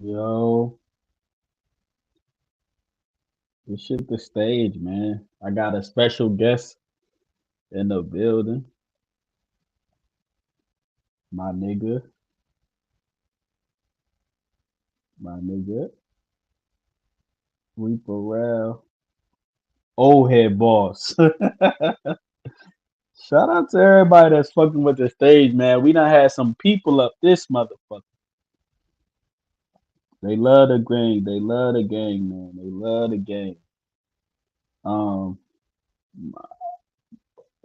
Yo, this shit the stage, man. I got a special guest in the building, my nigga, my nigga, Reepah Rell, old head boss. Shout out to everybody that's fucking with the stage, man. We done had some people up this motherfucker. They love the gang. They love the gang, man. They love the gang. Um,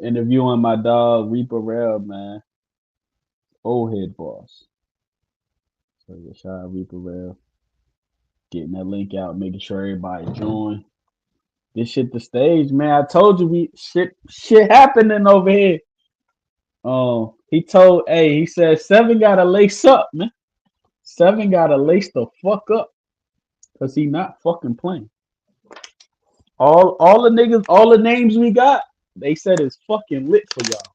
Interviewing my dog Reepah Rell, man. Old head boss. So yeah, shout out Reepah Rell. Getting that link out, making sure everybody join. This shit the stage, man. I told you we shit happening over here. He told, he said Seven gotta lace up, man. Seven gotta lace the fuck up, cause he not fucking playing. All the niggas, all the names we got, they said it's fucking lit for y'all.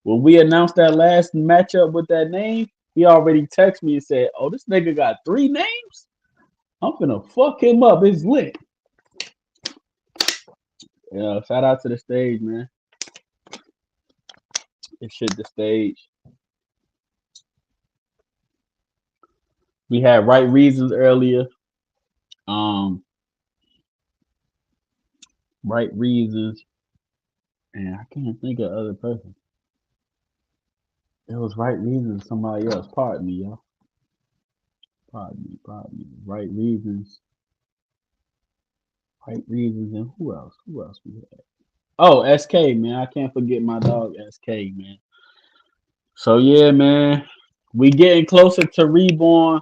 When we announced that last matchup with that name, he already texted me and said, "Oh, this nigga got three names. I'm gonna fuck him up. It's lit." Yeah, shout out to the stage, man. This shit the stage. We had right reasons earlier. Um, right reasons, and I can't think of other person. It was right reasons. Somebody else. Pardon me, y'all. Pardon me. Pardon me. Right reasons. Right reasons, and who else? Who else we had? Oh, SK, man. I can't forget my dog SK, man. So yeah, man. We getting closer to Reborn.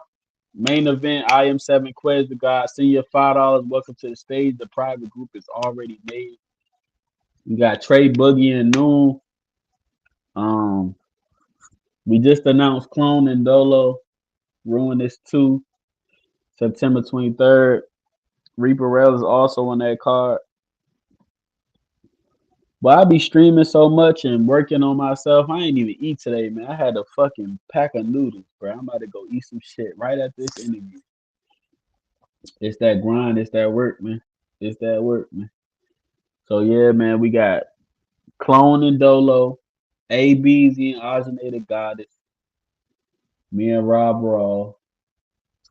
Main event, I am seven Quez the God. Senior $5. Welcome to the stage. The private group is already made. We got Trey Boogie and Noon. Um, we just announced Clone and Dolo. Ruin this 2, September 23rd. Reepah Rell is also on that card. But I be streaming so much and working on myself. I ain't even eat today, man. I had a fucking pack of noodles, bro. I'm about to go eat some shit right after this interview. It's that grind. It's that work, man. It's that work, man. So yeah, man, we got Clone and Dolo, ABZ and Ozonated Goddess, me and Rob Raw,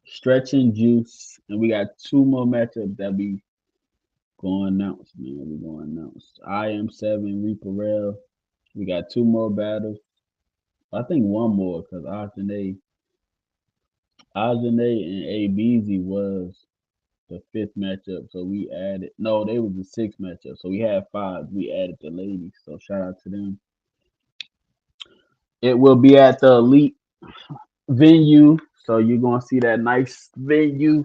Stretch and Juice, and we got two more matchups that we going to announce, man. We going to announce. I am seven, Reepah Rell. We got two more battles. I think one more because Ozonated and ABZ was the fifth matchup, so we added. No, they was the sixth matchup, so we had five. We added the ladies, so shout out to them. It will be at the Elite venue. So you're gonna see that nice venue,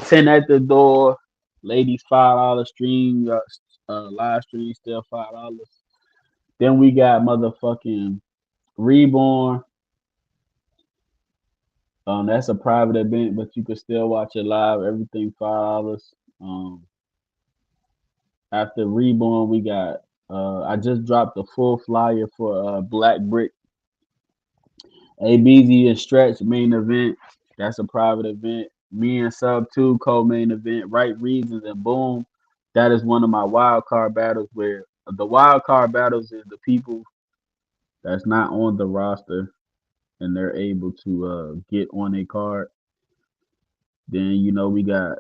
10 at the door. Ladies $5 stream, live stream still $5. Then we got motherfucking Reborn. That's a private event, but you can still watch it live. Everything $5. After Reborn, we got. I just dropped the full flyer for Black Brick ABZ and Stretch main event. That's a private event. Me and Sub 2 co-main event. Right Reasons and Boom. That is one of my wild card battles where the wild card battles is the people that's not on the roster and they're able to get on a card. Then we got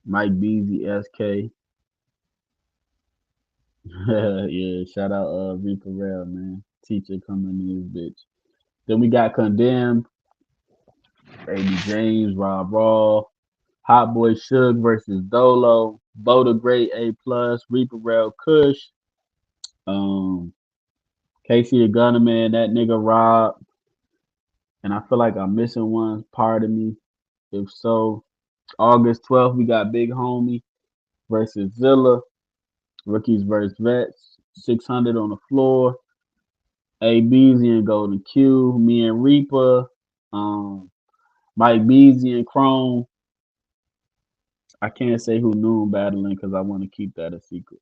Mike Beasley SK. Yeah, shout out Reepah Rell, man. Teacher coming in this bitch. Then we got Condemned, AB James, Rob Raw, Hot Boy Suge versus Dolo, Boda Great A plus, Reepah Rell Kush, um, Casey the Gunnerman, that nigga Rob, and I feel like I'm missing one. Part of me. If so, August 12th we got Big Homie versus Zilla, Rookies versus Vets, 600 on the floor, A Beezy and Golden Q, me and Reaper, um, Mike Beezy and Chrome. I can't say who knew him battling because I want to keep that a secret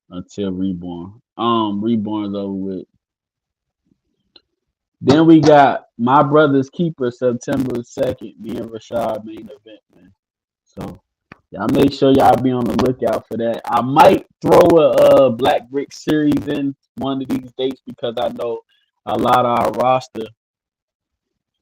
until Reborn. Reborn's over with. Then we got My Brother's Keeper September 2nd, me and Rashad main event, man. So y'all make sure y'all be on the lookout for that. I might throw a Black Brick series in one of these dates because I know a lot of our roster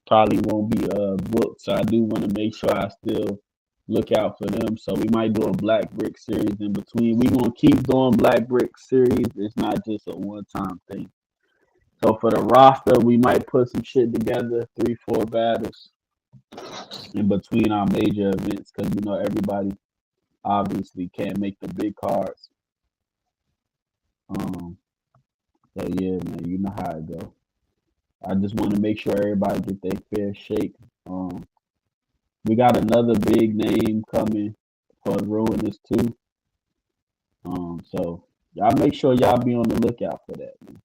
probably won't be booked. So I do want to make sure I still look out for them. So we might do a Black Brick series in between. We're gonna keep doing Black Brick series. It's not just a one time thing. So for the roster, we might put some shit together, 3, 4 battles in between our major events, because you know everybody obviously can't make the big cards. Um, so yeah, man, you know how it go. I just want to make sure everybody get their fair shake. Um, we got another big name coming for Ruinous too. So y'all make sure y'all be on the lookout for that. Man.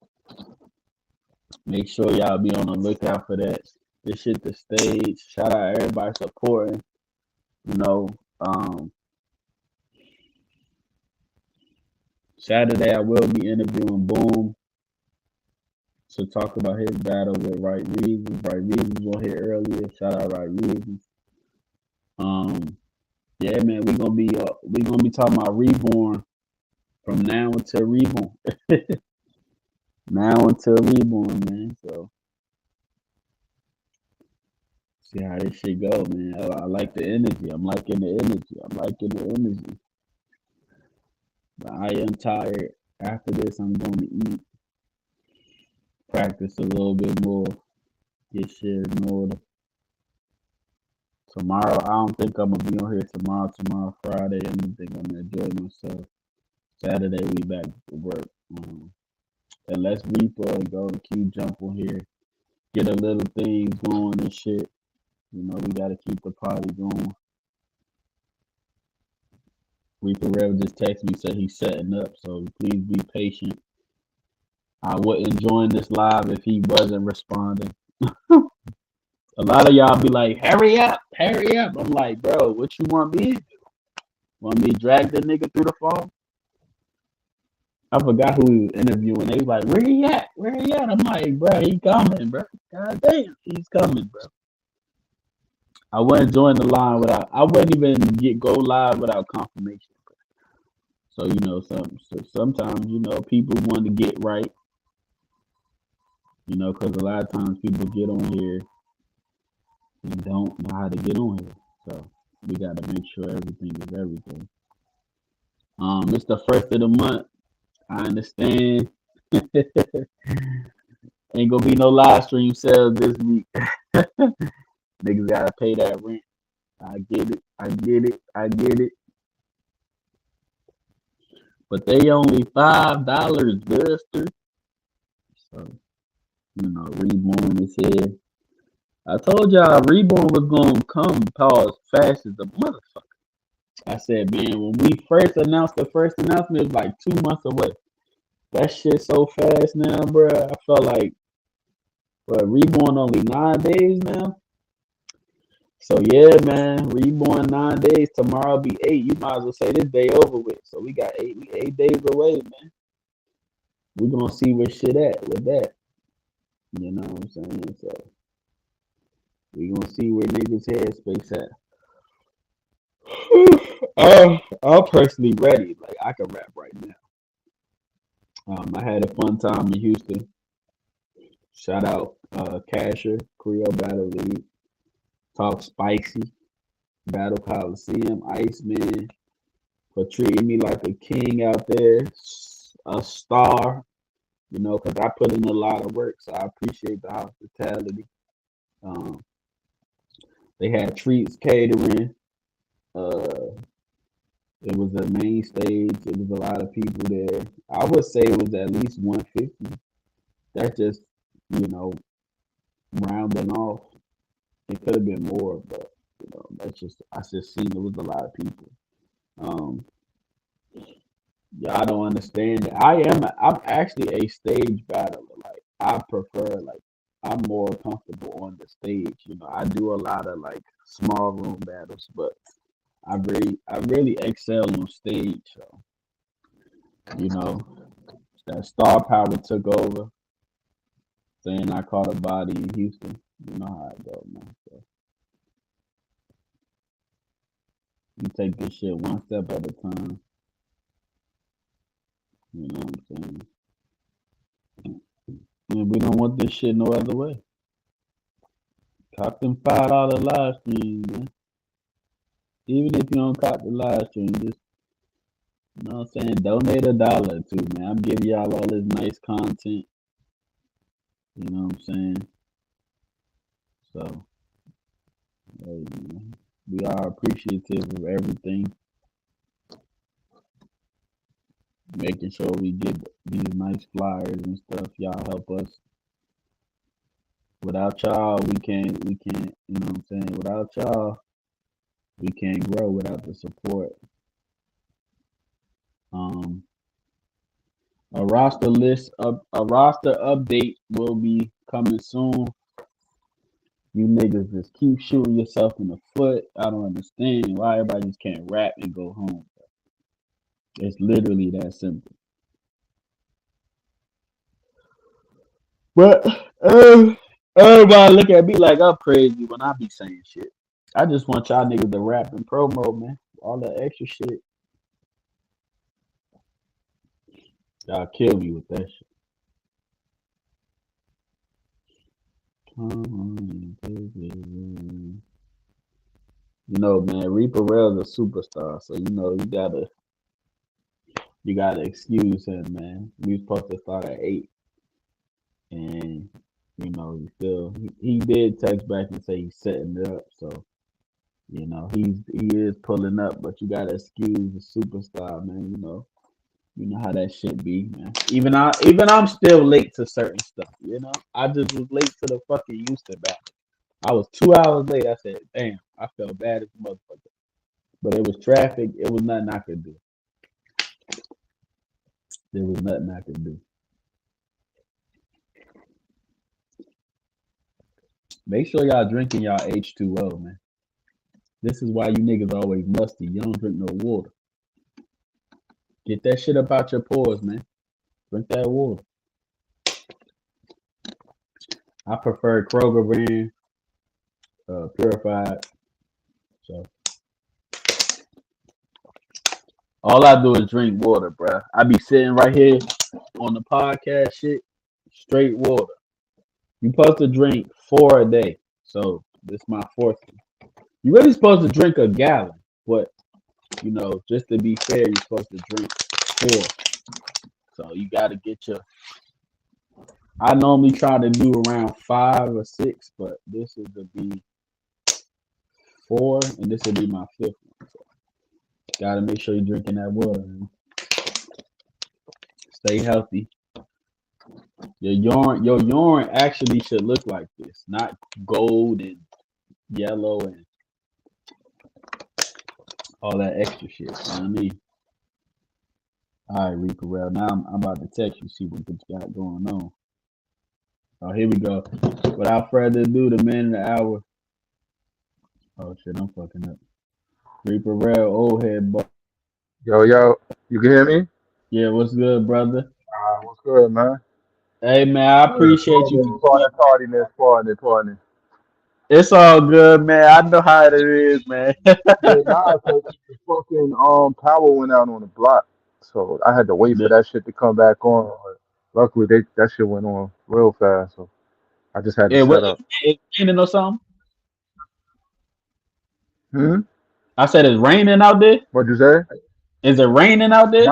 Make sure y'all be on the lookout for that. This shit the stage. Shout out everybody supporting. You know, um, Saturday I will be interviewing Boom to talk about his battle with Right Reasons. Right Reasons was here earlier. Shout out Right Reasons. Yeah, man, we gonna be talking about Reborn from now until Reborn. Now until Reborn, man. So see how this shit go, man. I like the energy. I'm liking the energy. I'm liking the energy. But I am tired. After this, I'm going to eat, practice a little bit more, get shit in order. Tomorrow, I don't think I'm gonna be on here tomorrow. Tomorrow, Friday, I don't think I'm gonna enjoy myself. Saturday, we back to work. Unless Reaper and go to Q jump on here, get a little things going and shit. You know, we gotta keep the party going. Reepah Rell just texted me, said he's setting up, so please be patient. I wouldn't join this live if he wasn't responding. A lot of y'all be like, hurry up, hurry up. I'm like, bro, what you want me to do? Want me to drag the nigga through the phone? I forgot who he was interviewing. They was like, where he at? Where he at? I'm like, bro, he coming, bro. God damn, he's coming, bro. I wouldn't join the line without, I wouldn't even go live without confirmation. So, you know, sometimes, you know, people want to get right, you know, because a lot of times people get on here and don't know how to get on here. So we got to make sure everything is everything. It's the first of the month. I understand. Ain't gonna be no live stream sales this week. Niggas gotta pay that rent. I get it. I get it. I get it. But they only $5, Buster. So you know, Reborn is here. I told y'all Reborn was gonna come pause fast as a motherfucker. I said, man, when we first announced the first announcement, it was like 2 months away. That shit so fast now, bro. I felt like, bro, Reborn only 9 days now. So yeah, man, Reborn 9 days. Tomorrow be 8. You might as well say this day over with. So we got 8 days away, man. We gonna see where shit at with that. You know what I'm saying? So we gonna see where niggas headspace at. I'm personally ready. Like I can rap right now. I had a fun time in Houston. Shout out Casher, Creole Battle League, Talk Spicy, Battle Coliseum, Iceman for treating me like a king out there, a star, you know, because I put in a lot of work, so I appreciate the hospitality. Um, they had treats catering. Uh, it was a main stage. It was a lot of people there. I would say it was at least 150. That's just, you know, rounding off. It could have been more, but you know, that's just I just seen it was a lot of people. Um, yeah, I don't understand it. I'm actually a stage battler. Like I prefer like I'm more comfortable on the stage. You know, I do a lot of like small room battles, but I really excel on stage. So you know, that star power took over. saying I caught a body in Houston. You know how it go, man. So you take this shit one step at a time. You know what I'm saying? And we don't want this shit no other way. Cop them $5 live streams, man. Even if you don't cop the live stream, just you know what I'm saying, donate $1 or two, man. I'm giving y'all all this nice content. You know what I'm saying? So hey, man, we are appreciative of everything. Making sure we get these nice flyers and stuff. Y'all help us. Without y'all, we can't, you know what I'm saying? Without y'all, we can't grow without the support. Um, a roster update will be coming soon. You niggas just keep shooting yourself in the foot. I don't understand why everybody just can't rap and go home. It's literally that simple. But everybody look at me like I'm crazy when I be saying shit. I just want y'all niggas to rap and promo, man. All that extra shit. Y'all kill me with that shit. You know, man, Reepah Rell is a superstar, so you know you gotta excuse him, man. We was supposed to start at 8, and you know he did text back and say he's setting it up, so you know he is pulling up, but you gotta excuse the superstar, man. You know how that shit be, man. Even I'm still late to certain stuff. You know, I just was late to the fucking Houston battle. I was 2 hours late. I said, damn, I felt bad as a motherfucker. But it was traffic. It was nothing I could do. There was nothing I could do. Make sure y'all drinking y'all H2O, man. This is why you niggas always musty. You don't drink no water. Get that shit up out your pores, man. Drink that water. I prefer Kroger brand, purified. So all I do is drink water, bruh. I be sitting right here on the podcast shit, straight water. You supposed to drink 4 a day. So this is my fourth one. You really supposed to drink a gallon, but you know, just to be fair, you're supposed to drink 4. So you gotta get your I normally try to do around 5 or 6, but this is to be 4 and this will be my 5th one. So gotta make sure you're drinking that water, man. Stay healthy. Your urine actually should look like this, not gold and yellow and all that extra shit. You know what I mean? All right, Reepah Rell. Now I'm about to text you, see what you got going on. Oh, here we go. Without further ado, the man of the hour. Oh shit, I'm fucking up. Reepah Rell, old head boy. Yo, yo, you can hear me? Yeah, what's good, brother? What's good, man? Hey man, I Yeah, appreciate you. pardon. It's all good, man. I know how it is, man. Yeah, nah, cause the fucking power went out on the block, so I had to wait for Yeah. that shit to come back on. But luckily, that shit went on real fast, so I just had to Hey, what? set up. It's raining or something? Hmm? I said it's raining out there. What'd you say? Is it raining out there?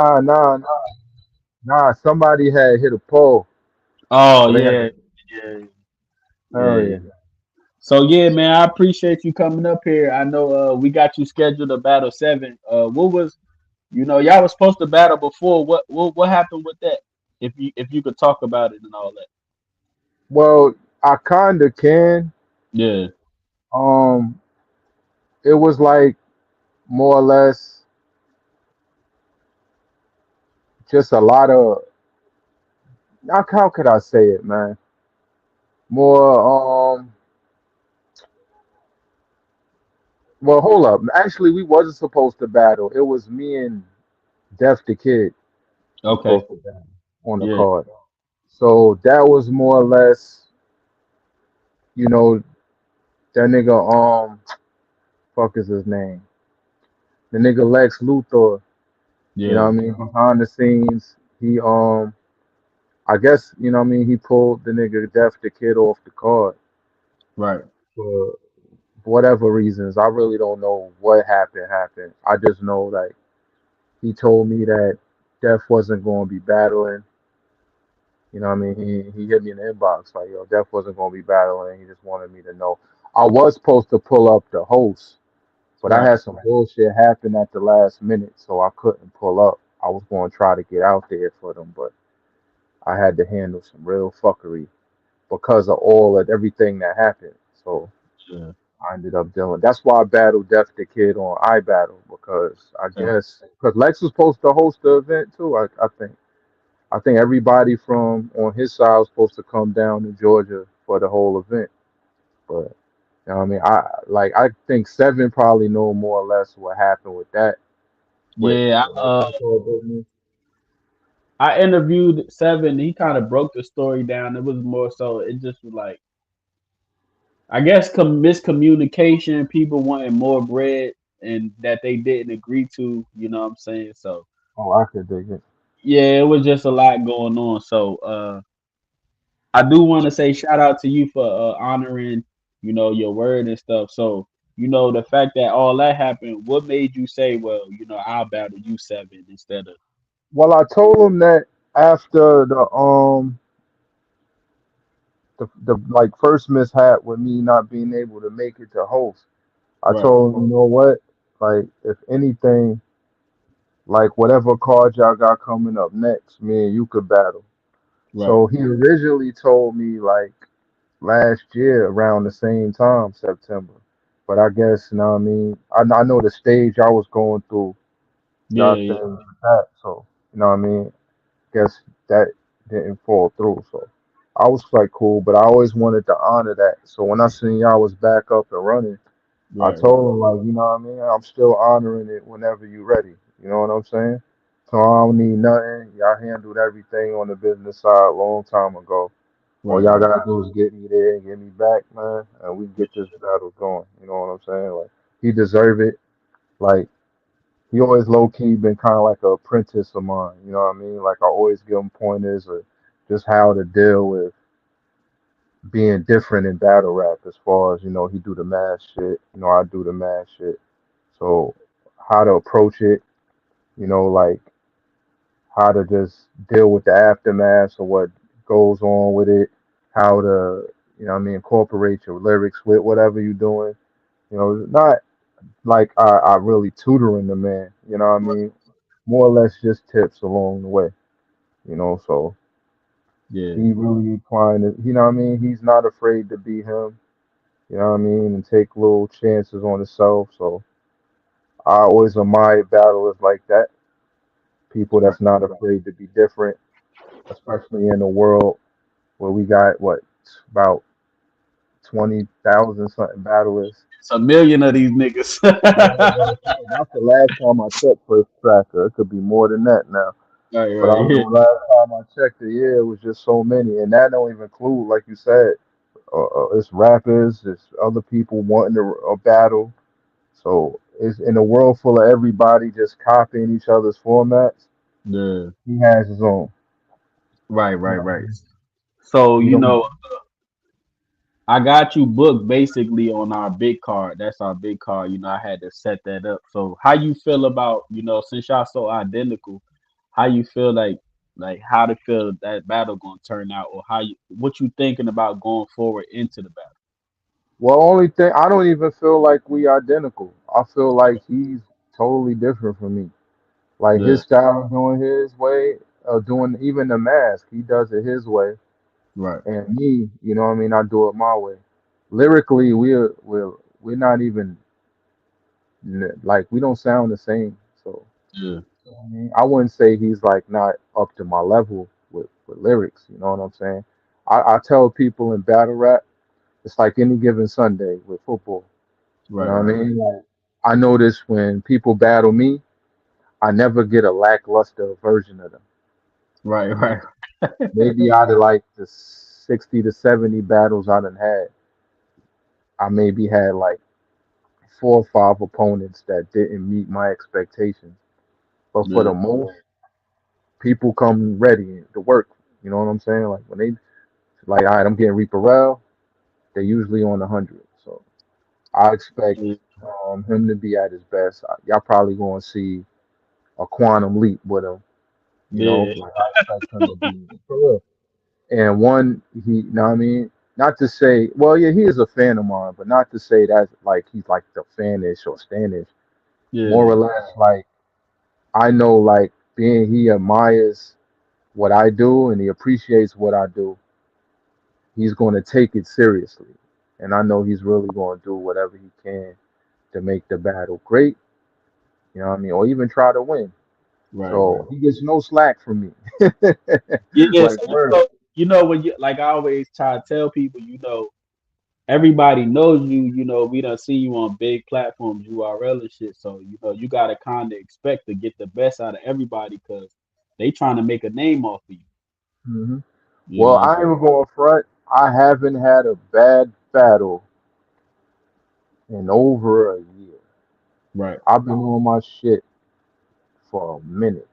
Nah. Somebody had hit a pole, Oh so they had yeah, to. yeah, Oh yeah. yeah. So yeah, man, I appreciate you coming up here. I know we got you scheduled to battle 7. What was y'all was supposed to battle before. What happened with that? If you could talk about it and all that. Well, I kinda can. Yeah. Um, it was like more or less just a lot of how could I say it, man? More well, hold up. Actually, we wasn't supposed to battle. It was me and Def the Kid was Okay. supposed to battle on the Yeah. card. So that was more or less, you know, that nigga fuck is his name? The nigga Lex Luthor, you know Yeah, what I mean? Behind the scenes, he I guess, you know what I mean, he pulled the nigga Def the Kid off the card right. for whatever reasons. I really don't know what happened. I just know like he told me that Def wasn't going to be battling. You know what I mean? He hit me in the inbox like, yo, Def wasn't going to be battling. He just wanted me to know. I was supposed to pull up the host, but I Right. had some bullshit happen at the last minute, so I couldn't pull up. I was going to try to get out there for them, but I had to handle some real fuckery because of all of everything that happened. So Yeah. I ended up doing. That's why I battled Def the Kid on iBattle because I Okay. guess because Lex was supposed to host the event too. I think everybody from on his side was supposed to come down to Georgia for the whole event. But you know what I mean, I think Seven probably know more or less what happened with that. With Yeah, that whole business. I interviewed Seven. He kind of broke the story down. It was more so. It just was like, I guess, miscommunication. People wanting more bread, and that they didn't agree to. You know what I'm saying? So Oh, I could dig it. yeah, it was just a lot going on. So I do want to say shout out to you for honoring, your word and stuff. So, the fact that all that happened, what made you say, well, I'll battle you Seven instead of Well, I told him that after the like first mishap with me not being able to make it to host, I right, told him, you know what? Like, if anything, like whatever card y'all got coming up next, me and you could battle. right, So he originally told me like last year around the same time, September. But I guess, you know what I mean? I know the stage I was going through yeah, got yeah, things with that. So, you know what I mean? Guess that didn't fall through. So I was like, cool, but I always wanted to honor that. So when I seen y'all was back up and running, I right, right, told him like, you know what I mean? I'm still honoring it whenever you ready. You know what I'm saying? So I don't need nothing. Y'all handled everything on the business side a long time ago. All right, y'all right, gotta do is get me there and get me back, man, and we get this battle going. You know what I'm saying? Like he deserve it. Like he always low key been kind of like a apprentice of mine. You know what I mean? Like I always give him pointers of just how to deal with being different in battle rap. As far as he do the math shit. I do the math shit. So how to approach it. Like how to just deal with the aftermath of what goes on with it. How to incorporate your lyrics with whatever you're doing. Not like I really tutoring the man. You know what I mean? More or less just tips along the way. So yeah, he really applying it. You know what I mean? He's not afraid to be him. You know what I mean? And take little chances on himself. So I always admire battlers like that. People right. that's not afraid to be different, especially in a world where we got what about 20,000 something battlers. It's a million of these niggas. Yeah, that's the last time I checked First Tracker. It could be more than that now. Right, But I right, yeah, know last time I checked it, yeah, it was just so many, and that don't even include, like you said, it's rappers, it's other people wanting a battle. So it's in a world full of everybody just copying each other's formats. yeah, He has his own. right, You right, know, right. So, he don't. I got you booked basically on our big card. That's our big card. I had to set that up. So how you feel about, since y'all so identical, how you feel like how to feel that battle gonna turn out, or what you thinking about going forward into the battle? Well, only thing I don't even feel like we identical. I feel like he's totally different from me. Like Yeah, his style of doing his way, doing even the mask, he does it his way, right. and me, what I mean, I do it my way. Lyrically, we're not even like we don't sound the same. So Yeah, I mean, I wouldn't say he's like not up to my level with lyrics. You know what I'm saying? I tell people in battle rap, it's like any given Sunday with football. You right, know what I right, mean? Like I notice when people battle me, I never get a lackluster version of them. right, right. Maybe out of like the 60 to 70 battles I done had, I maybe had like 4 or 5 opponents that didn't meet my expectations. But for Yeah, the most, people come ready to work. You know what I'm saying? Like when they like, all right, I'm getting Reepah Rell, they're usually on 100. So I expect yeah, him to be at his best. Y'all probably going to see a quantum leap with him. You know, yeah, like I expect him to be for real. And one, he, you know what I mean? Not to say, well, yeah, he is a fan of mine, but not to say that like he's like the fanish or stanish. More yeah. or less, like I know, like being he admires what I do and he appreciates what I do, he's going to take it seriously. And I know he's really going to do whatever he can to make the battle great, you know what I mean, or even try to win. Right, right. So he gets no slack from me. Yeah, Like, so word. when you like I always try to tell people, everybody knows you, we done see you on big platforms, URL and shit. So, you gotta kinda expect to get the best out of everybody because they trying to make a name off of you. Hmm. You Well, know? I ain't going front. I haven't had a bad battle in over a year. Right, I've been on my shit for a minute.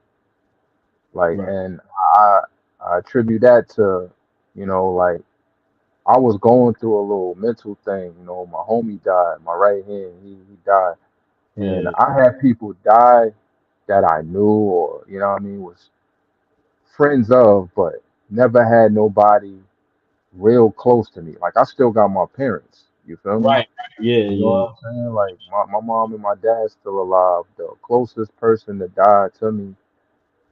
Like, right. and I, I attribute that to, like I was going through a little mental thing. You know, my homie died, my right hand, he died. And Yeah, I had people die that I knew or, what I mean, was friends of, but never had nobody real close to me. Like I still got my parents. You feel me? right, right. Yeah, You know yeah, what I'm saying? Like my mom and my dad still alive. The closest person that died to me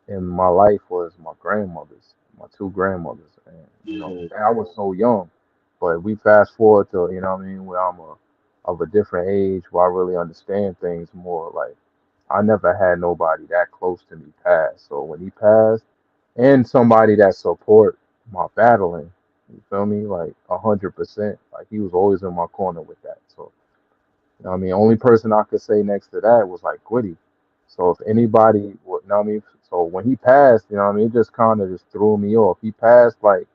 in my life was my grandmothers, my two grandmothers. And yeah. I was so young. But we fast forward to, what I mean, where I'm of a different age where I really understand things more. Like I never had nobody that close to me pass. So when he passed, and somebody that support my battling, you feel me? Like 100%. Like he was always in my corner with that. So I mean, only person I could say next to that was like Quiddy. So if anybody would, know what I mean? So when he passed, what I mean, it just kind of just threw me off. He passed like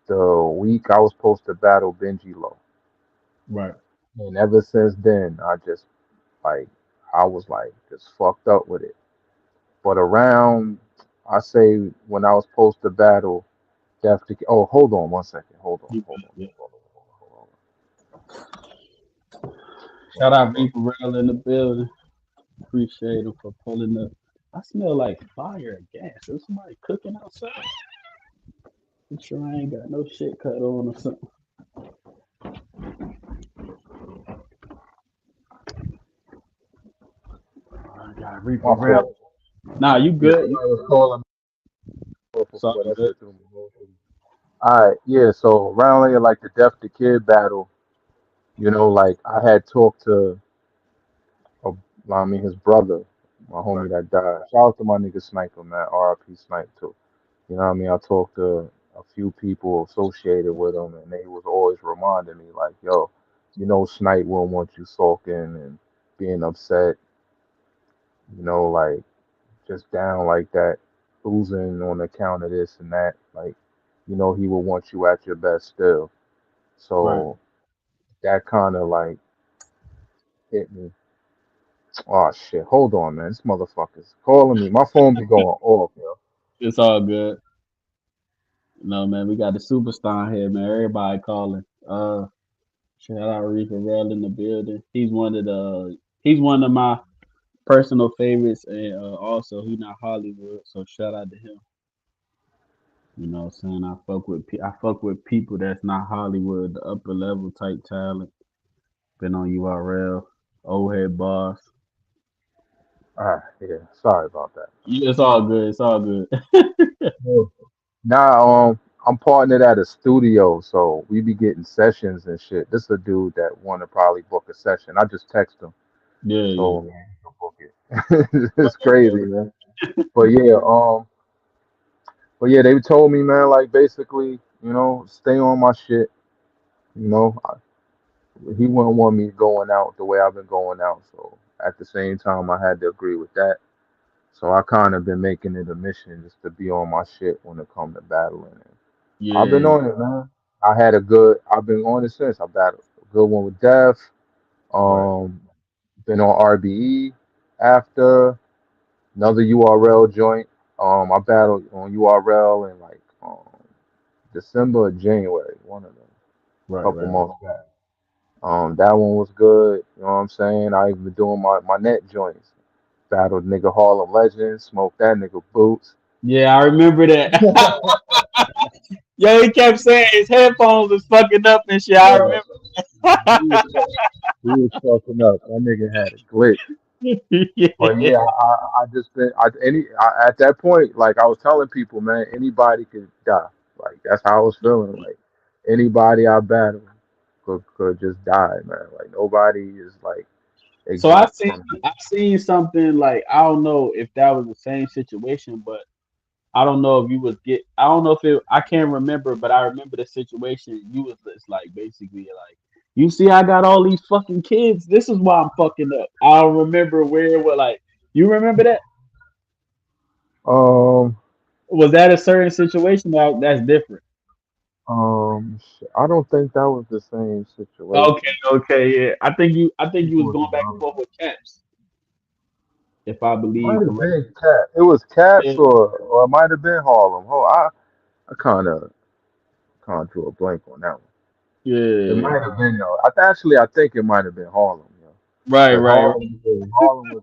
the week I was supposed to battle Benji Low. Right, And ever since then, I just like, I was like just fucked up with it. But around, I say when I was supposed to battle Def oh, hold on one second. Hold on, you hold good, on, yeah. hold on, hold on, hold on, Shout hold on, out hold on. Reaper Rail in the building. Appreciate him for pulling up. I smell like fire and gas. Is somebody cooking outside? I'm sure I ain't got no shit cut on or something. I got Reaper My Rail. fault. Nah, you Yeah, good. You somebody was calling me it's all before that good. shit threw me off. All right, yeah. So around here, like the Def the Kid battle, like I had talked to, uh, I mean, his brother, my homie Right, that died. Shout out to my nigga Sniper, man. R.I.P. Snipe too. You know what I mean? I talked to a few people associated with him, and they was always reminding me, like, yo, Snipe will want you sulking and being upset, like just down like that, losing on account of this and that. Like, he will want you at your best still. right. So that kind of like hit me. Oh shit! Hold on, man. This motherfucker's calling me. My phone be going off, yo. It's all good. No man, we got the superstar here, man. Everybody calling. Shout out Reaper Rail in the building. He's one of my personal favorites, and also he not Hollywood, so shout out to him. You know what I'm saying? I fuck with people that's not Hollywood, the upper level type talent. Been on URL, old head boss. Ah, yeah. Sorry about that. Yeah, it's all good. It's all good. Yeah. Now, I'm partnered at a studio, so we be getting sessions and shit. This is a dude that want to probably book a session. I just text him, Yeah, yeah. told him he can book it. It's crazy, man. But yeah, they told me, man, like basically, stay on my shit. You know, he wouldn't want me going out the way I've been going out. So at the same time, I had to agree with that. So I kind of been making it a mission just to be on my shit when it come to battling. And I've been Yeah, on it, man. I've been on it since. I battled a good one with Def. right, Um, been on RBE after another URL joint. I battled on URL in like December or January, one of them, right, couple right, right. months back. That one was good. You know what I'm saying? I even been doing my net joints. Battled nigga Harlem Legend, smoked that nigga boots. Yeah, I remember that. Yo, he kept saying his headphones was fucking up and shit. I Yeah, remember. he was fucking up. That nigga had a glitch. But Yeah. yeah, I just been at that point, like I was telling people, man, anybody could die. Like that's how I was feeling. Like anybody I battle could just die, man. Like nobody is like So I exempt seen from it. I seen something like I don't know if that was the same situation, but I don't know if you was get I don't know if it I can't remember, but I remember the situation. You was just like basically like you see I got all these fucking kids. This is why I'm fucking up. I don't remember where it was like you remember that? Um, Was that a certain situation that's different? I don't think that was the same Okay, situation. okay, yeah. I think It you was was going back and another forth one. with Caps, if I Might believe have correct. been Cap. It was Caps Yeah, or it might have been Harlem. Oh, I kind of drew a blank on that one. It yeah. might have been though. I think it might have been Harlem, Right, because right, right. Harlem was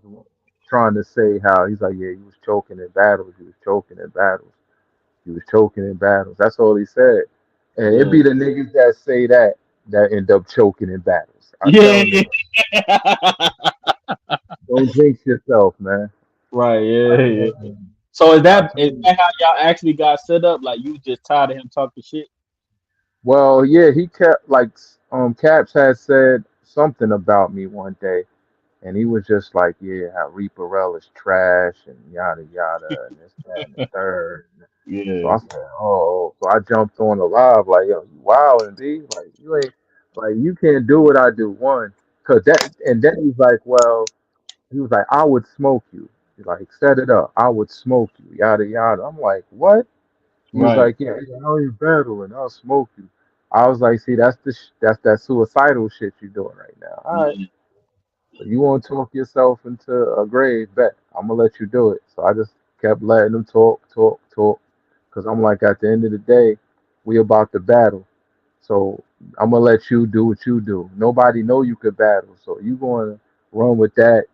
trying to say how he's like, yeah, he was choking in battles. He was choking in battles. He was choking in battles. That's all he said. And it Yeah. be the niggas that say that end up choking in battles. I tell Yeah, niggas, yeah. don't jinx yourself, man. Right, I yeah, yeah. tell niggas, So I is told that him. how y'all actually got set up? Like you just tired of him talking shit? Well, yeah, he kept like Caps had said something about me one day, and he was just like, yeah, how Reepah Rell is trash and yada yada and this, that, and the third. So Yeah. I said, oh, so I jumped on the live like, yo, you wild and B, like you ain't like you can't do what I do. One, cause that, and then he's like, well, he was like, I would smoke you. He's like, set it up, I would smoke you, yada yada. I'm like, what? He was Right. like, yeah, he's like, how you battling? I'll smoke you. I was like, see, that's that suicidal shit you doing right now. All right. Yeah. So you want to talk yourself into a grave? Bet I'm gonna let you do it. So I just kept letting them talk, talk, talk, because I'm like, at the end of the day, we about to battle. So I'm gonna let you do what you do. Nobody know you could battle, so you gonna run with that,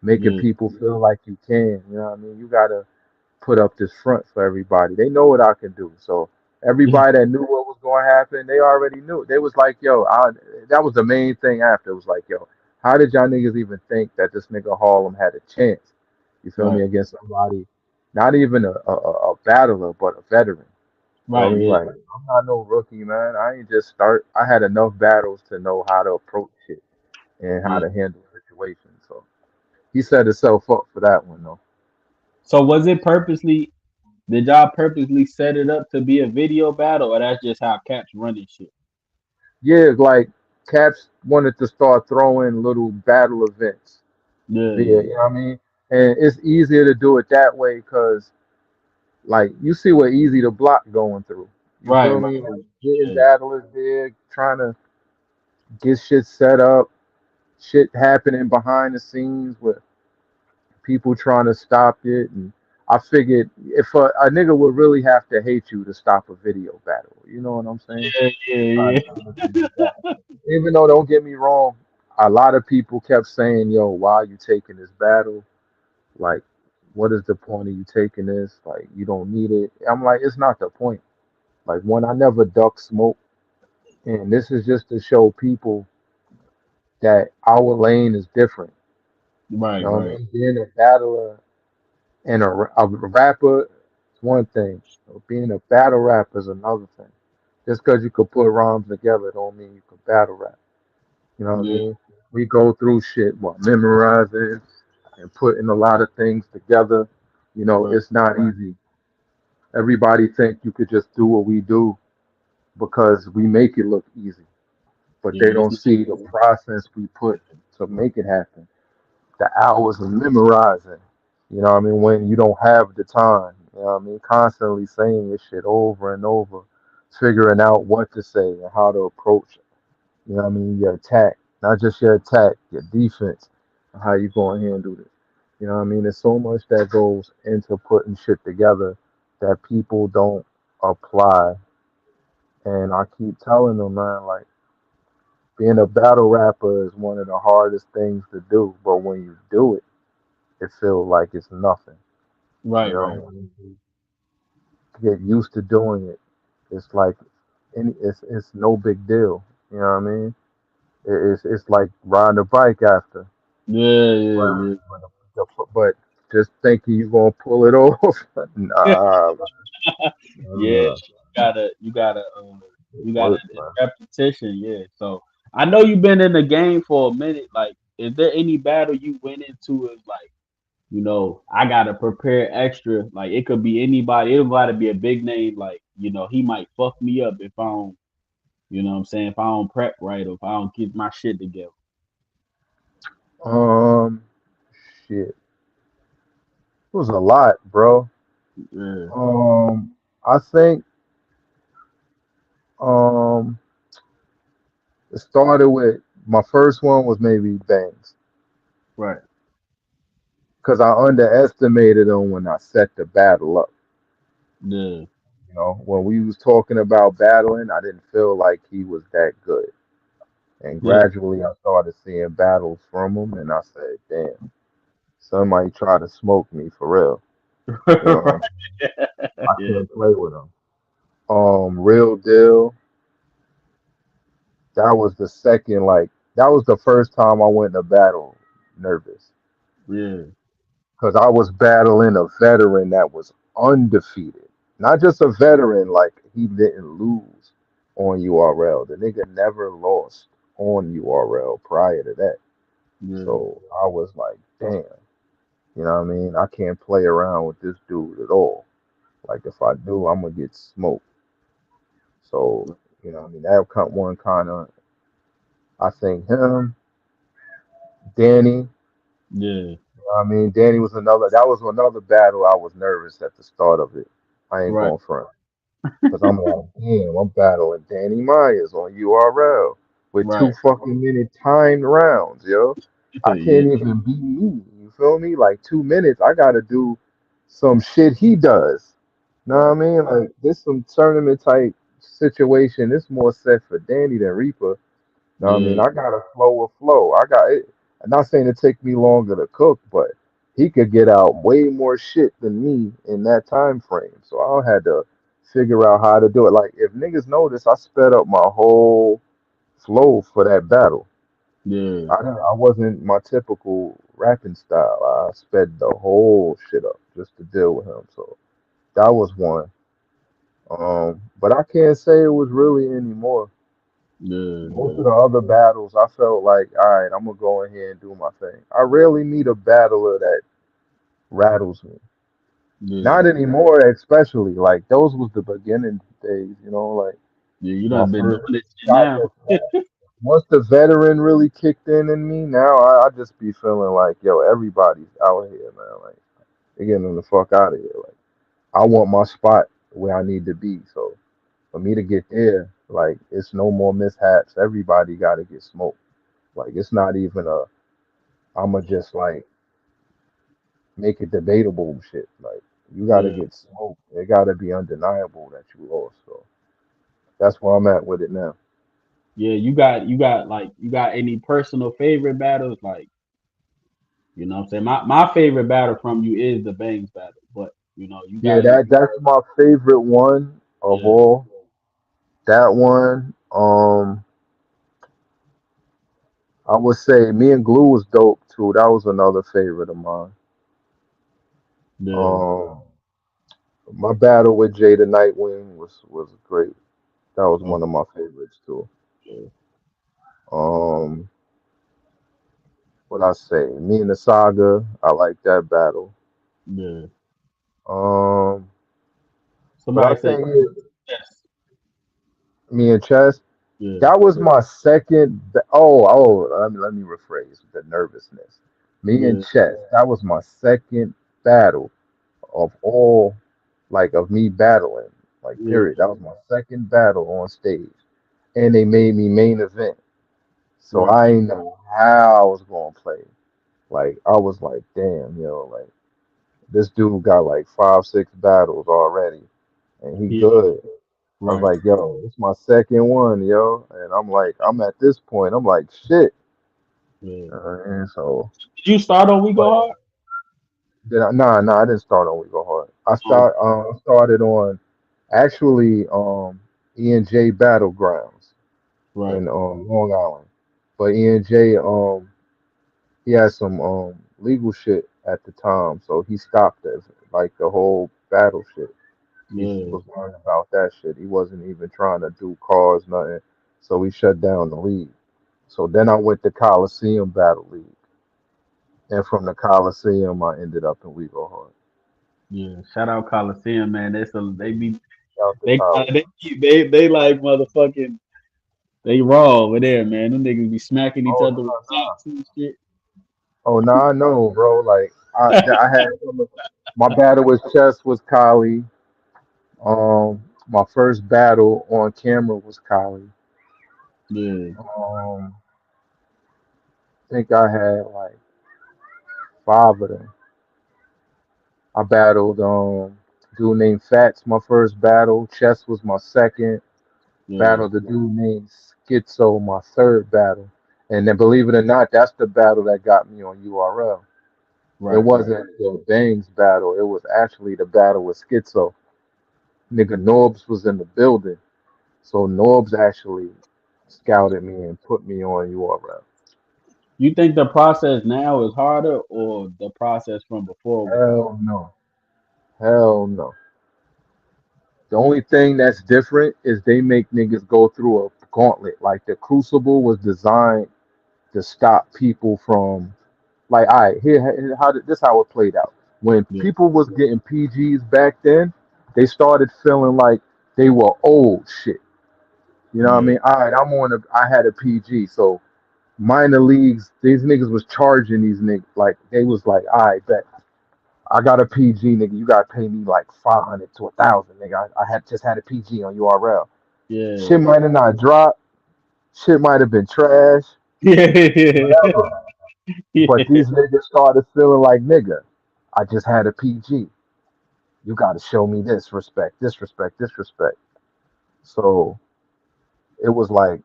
making Yeah. people feel like you can. You know what I mean? You gotta put up this front for everybody. They know what I can do. So everybody that knew what was going to happen, they already knew. They was like, yo, that was the main thing after. It was like, yo, how did y'all niggas even think that this nigga Harlem had a chance? You feel Right. me? Against somebody, not even a battler, but a veteran. Feel Right. me? Yeah. Like, I'm not no rookie, man. I ain't just start. I had enough battles to know how to approach shit and how Yeah. to handle situations. So he set himself up for that one, though. So was it purposely? Did y'all purposely set it up to be a video battle, or that's just how Caps running shit? Yeah, like Caps wanted to start throwing little battle events Yeah. via, Yeah. you know what I mean? And it's easier to do it that way because, like, you see what Easy to Block going through. You Right. feel Right. me? Like, getting Yeah. battlers there, trying to get shit set up, shit happening behind the scenes with people trying to stop it. And I figured if a nigga would really have to hate you to stop a video battle, you know what I'm saying? Yeah. Yeah. Trying Yeah. to honestly do that. Even though, don't get me wrong, a lot of people kept saying, "Yo, why are you taking this battle? Like, what is the point of you taking this? Like, you don't need it." I'm like, it's not the point. Like, when I never duck smoke, and this is just to show people that our lane is different. You Right. know what I Right. mean? Being a battler and a rapper is one thing. Being a battle rapper is another thing. Just because you could put rhymes together don't mean you can battle rap. You know what I Yeah. mean? We go through shit while memorizing and putting a lot of things together. You know, Right. it's not easy. Everybody think you could just do what we do because we make it look easy, but they Yeah. It's don't not. see the process we put to make it happen. The hours of memorizing. You know what I mean? When you don't have the time, you know what I mean? Constantly saying this shit over and over, figuring out what to say and how to approach, you know what I mean, your attack. Not just your attack, your defense, and how you going to handle it. You know what I mean? There's so much that goes into putting shit together that people don't apply. And I keep telling them, man, like, being a battle rapper is one of the hardest things to do. But when you do it, it feels like it's nothing. You Right, right. know, when you get used to doing it, it's like it's no big deal. You know what I mean? It's like riding a bike after. Yeah, But yeah, but just thinking you're gonna pull it off, yeah. nah, Yeah, nah, it you gotta work, man. repetition. Yeah. So I know you've been in the game for a minute. Like, is there any battle you went into? Is like, I gotta prepare extra. Like, it could be anybody. It don't gotta be a big name. Like, he might fuck me up if I don't. You know what I'm saying? If I don't prep right or if I don't get my shit together. Um, shit, it was a lot, bro. Yeah. I think um, it started with my first one was maybe Banks Right. because I underestimated him when I set the battle up. Yeah. You know, when we was talking about battling, I didn't feel like he was that good. And Yeah. gradually, I started seeing battles from him, and I said, "Damn, somebody try to smoke me for real." You Right. know, I Yeah. can't play with him. Real deal. That was the second, like, that was the first time I went to battle nervous Yeah. because I was battling a veteran that was undefeated. Not just a veteran, like he didn't lose on URL. The nigga never lost on URL prior to that. Yeah. So I was like, damn, you know what I mean? I can't play around with this dude at all. Like if I do, I'm gonna get smoked. So, you know what I mean? One kind of, I think him, Danny. Yeah. I mean, Danny was another. That was another battle. I was nervous at the start of it. I ain't Right. going front because I'm like, damn, I'm battling Danny Myers on URL with two Right. fucking minute timed rounds, yo. I Yeah. can't even be me. You feel me? Like 2 minutes, I gotta do some shit he does. Know what I Right. mean? Like this some tournament type situation. It's more set for Danny than Reaper. Know what I mean? Yeah. I got a slower flow. I got it. I'm not saying it take me longer to cook, but he could get out way more shit than me in that time frame. So I had to figure out how to do it. Like if niggas notice, I sped up my whole flow for that battle. Yeah. I wasn't my typical rapping style. I sped the whole shit up just to deal with him. So that was one. But I can't say it was really any more. Yeah. Most Yeah. of the other battles, I felt like, all right, I'm gonna go in here and do my thing. I rarely meet a battler that rattles me. Yeah. Not anymore, especially like those was the beginning days. You know, like Yeah. You my done been first doing this shit shot. now. Once the veteran really kicked in me, now I just be feeling like, yo, everybody's out here, man. Like, they're getting the fuck out of here. Like, I want my spot where I need to be. So for me to get there, like, it's no more mishaps. Everybody got to get smoked. Like, it's not even a I'ma just like make it debatable shit. Like you gotta Yeah. get smoked. It gotta be undeniable that you lost. So that's where I'm at with it now. Yeah. You got any personal favorite battles? Like, what I'm saying? My favorite battle from you is the Bangs battle. But you Yeah, got any. that's my favorite one of Yeah. all. That one, I would say me and Glue was dope too. That was another favorite of mine. Yeah. Um, my battle with Jada Nightwing was great. That was Oh, one of my favorites too. yeah. Um, what I say? Me and the Saga, I like that battle. Yeah. Um, but I Somebody said think yeah, yes. me and Chess, Yeah. that was my second. Let me rephrase the nervousness. Me and Yeah. Chess, that was my second battle of all, like of me battling, like Yeah, period. That was my second battle on stage, and they made me main event. So right. I ain't know how I was gonna play. Like I was like, damn, yo, like this dude got like 5, 6 battles already, and he Yeah, good. I was right. like, yo, it's my second one, yo, and I'm like, I'm at this point, I'm like, shit. Yeah. And so, Did you start on We Go but Hard? then nah, I didn't start on We Go Hard. Oh, I started on actually E&J Battlegrounds right. in Long Island, but E&J he had some legal shit at the time, so he stopped it, like the whole battle shit. He Yeah, was worrying about that shit. He wasn't even trying to do cars, nothing. So he shut down the league. So then I went to Coliseum Battle League, and from the Coliseum I ended up in We Go Hard. yeah. Shout out Coliseum, man. They be Shout to they Coli. they like motherfucking they raw over there, man. Them niggas be smacking each Oh other with no, no. socks and shit. Oh no, I know, bro. Like I had my battle with Chess was Kali. My first battle on camera was Kali. Yeah, I think I had like 5 of them. I battled a dude named Fats, my first battle. Chess was my second. yeah. Battled the dude named Schizo, my third battle. And then believe it or not, that's the battle that got me on URL. It Right, right. wasn't the Bangs battle, it was actually the battle with Schizo. Nigga Norbs was in the building. So Norbs actually scouted me and put me on URL. You think the process now is harder or the process from before was harder? Hell no. Hell no. The only thing that's different is they make niggas go through a gauntlet. Like the Crucible was designed to stop people from, like, all right, how did this how it played out. When Yeah, people was getting PGs back then, they started feeling like they were old shit. You know what I yeah, mean? All right, I had a PG, so minor leagues, these niggas was charging these niggas like they was like, all right, bet I got a PG, nigga. You gotta pay me like 500 to 1,000, nigga. I had just had a PG on URL. Shit yeah, might have not dropped. Shit might have been trash, yeah, whatever. But yeah. these niggas started feeling like, nigga, I just had a PG. You gotta show me this respect, this respect, this respect. So it was like,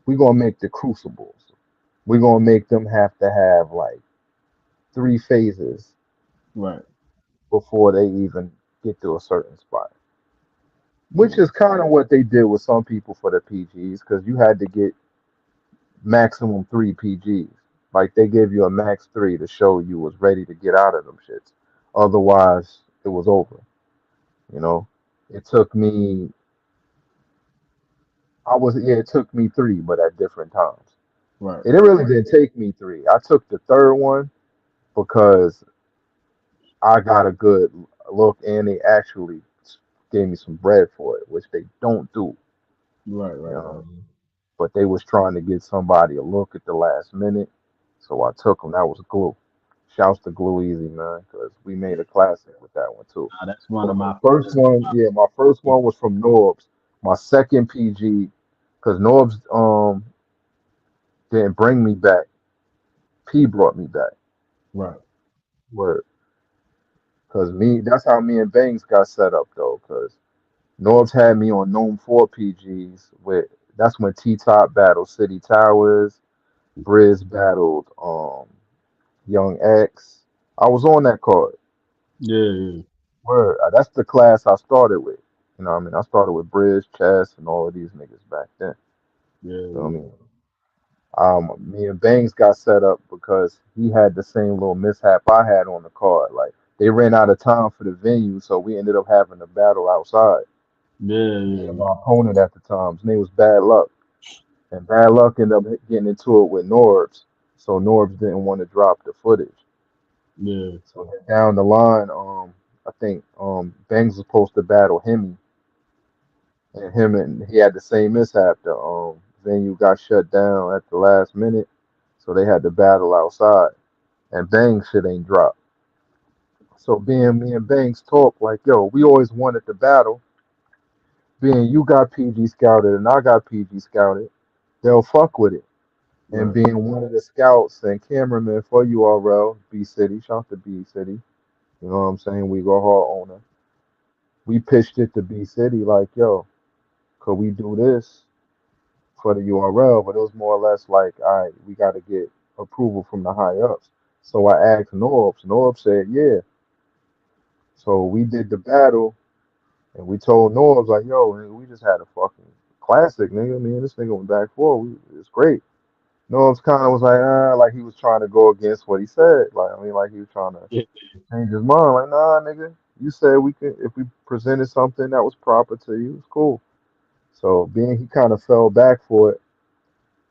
we gonna make the crucibles. We gonna make them have to have like 3 phases Right. before they even get to a certain spot. Which Yeah, is kind of what they did with some people for the PGs, because you had to get maximum 3 PGs. Like they gave you a max 3 to show you was ready to get out of them shits. Otherwise, it was over. You know, it took me. It took me 3, but at different times. right, It really didn't take me 3. I took the third one because I got a good look, and they actually gave me some bread for it, which they don't do. right, You right, know right. what I mean? But they was trying to get somebody a look at the last minute, so I took them. That was Glue. Shouts to Glue Easy, man, because we made a classic with that one too. Nah, that's one But of my my first that's one, one yeah, my first one was from Norbs. My second PG, because Norbs didn't bring me back. P brought me back. right. Word, because that's how me and Bangs got set up though. Because Norbs had me on Gnome 4 PGs. That's when T Top battled City Towers. Briz battled Young X. I was on that card. Yeah, yeah, Word. That's the class I started with. You know what I mean? I started with Briz, Chess, and all of these niggas back then. So I yeah, mean, me and Bangs got set up because he had the same little mishap I had on the card. Like they ran out of time for the venue, so we ended up having a battle outside. yeah, Me and yeah, my opponent at the time, his name was Bad Luck, and Bad Luck ended up getting into it with Norbs, so Norbs didn't want to drop the footage. yeah, So then down the line, I think Bangs was supposed to battle him, and he had the same mishap. The venue got shut down at the last minute, so they had to battle outside. And Bang shit ain't dropped. So being me and Banks talk like, yo, we always wanted the battle. Being you got PG scouted and I got PG scouted, they'll fuck with it. And Right. being one of the scouts and cameramen for URL, B City, shout out to B City, you know what I'm saying? We go hard owner. We pitched it to B City like, yo, could we do this for the URL? But it was more or less like, all right, we got to get approval from the high ups. So I asked Norbs. Norbs said, yeah. So we did the battle, and we told Norbs like, yo, nigga, we just had a fucking classic, nigga. Me and this nigga went back forward. It's great. Norbs kind of was like he was trying to go against what he said. Like, I mean, like he was trying to Yeah. change his mind. Like, nah, nigga, you said we could if we presented something that was proper to you, it's cool. So being he kind of fell back for it,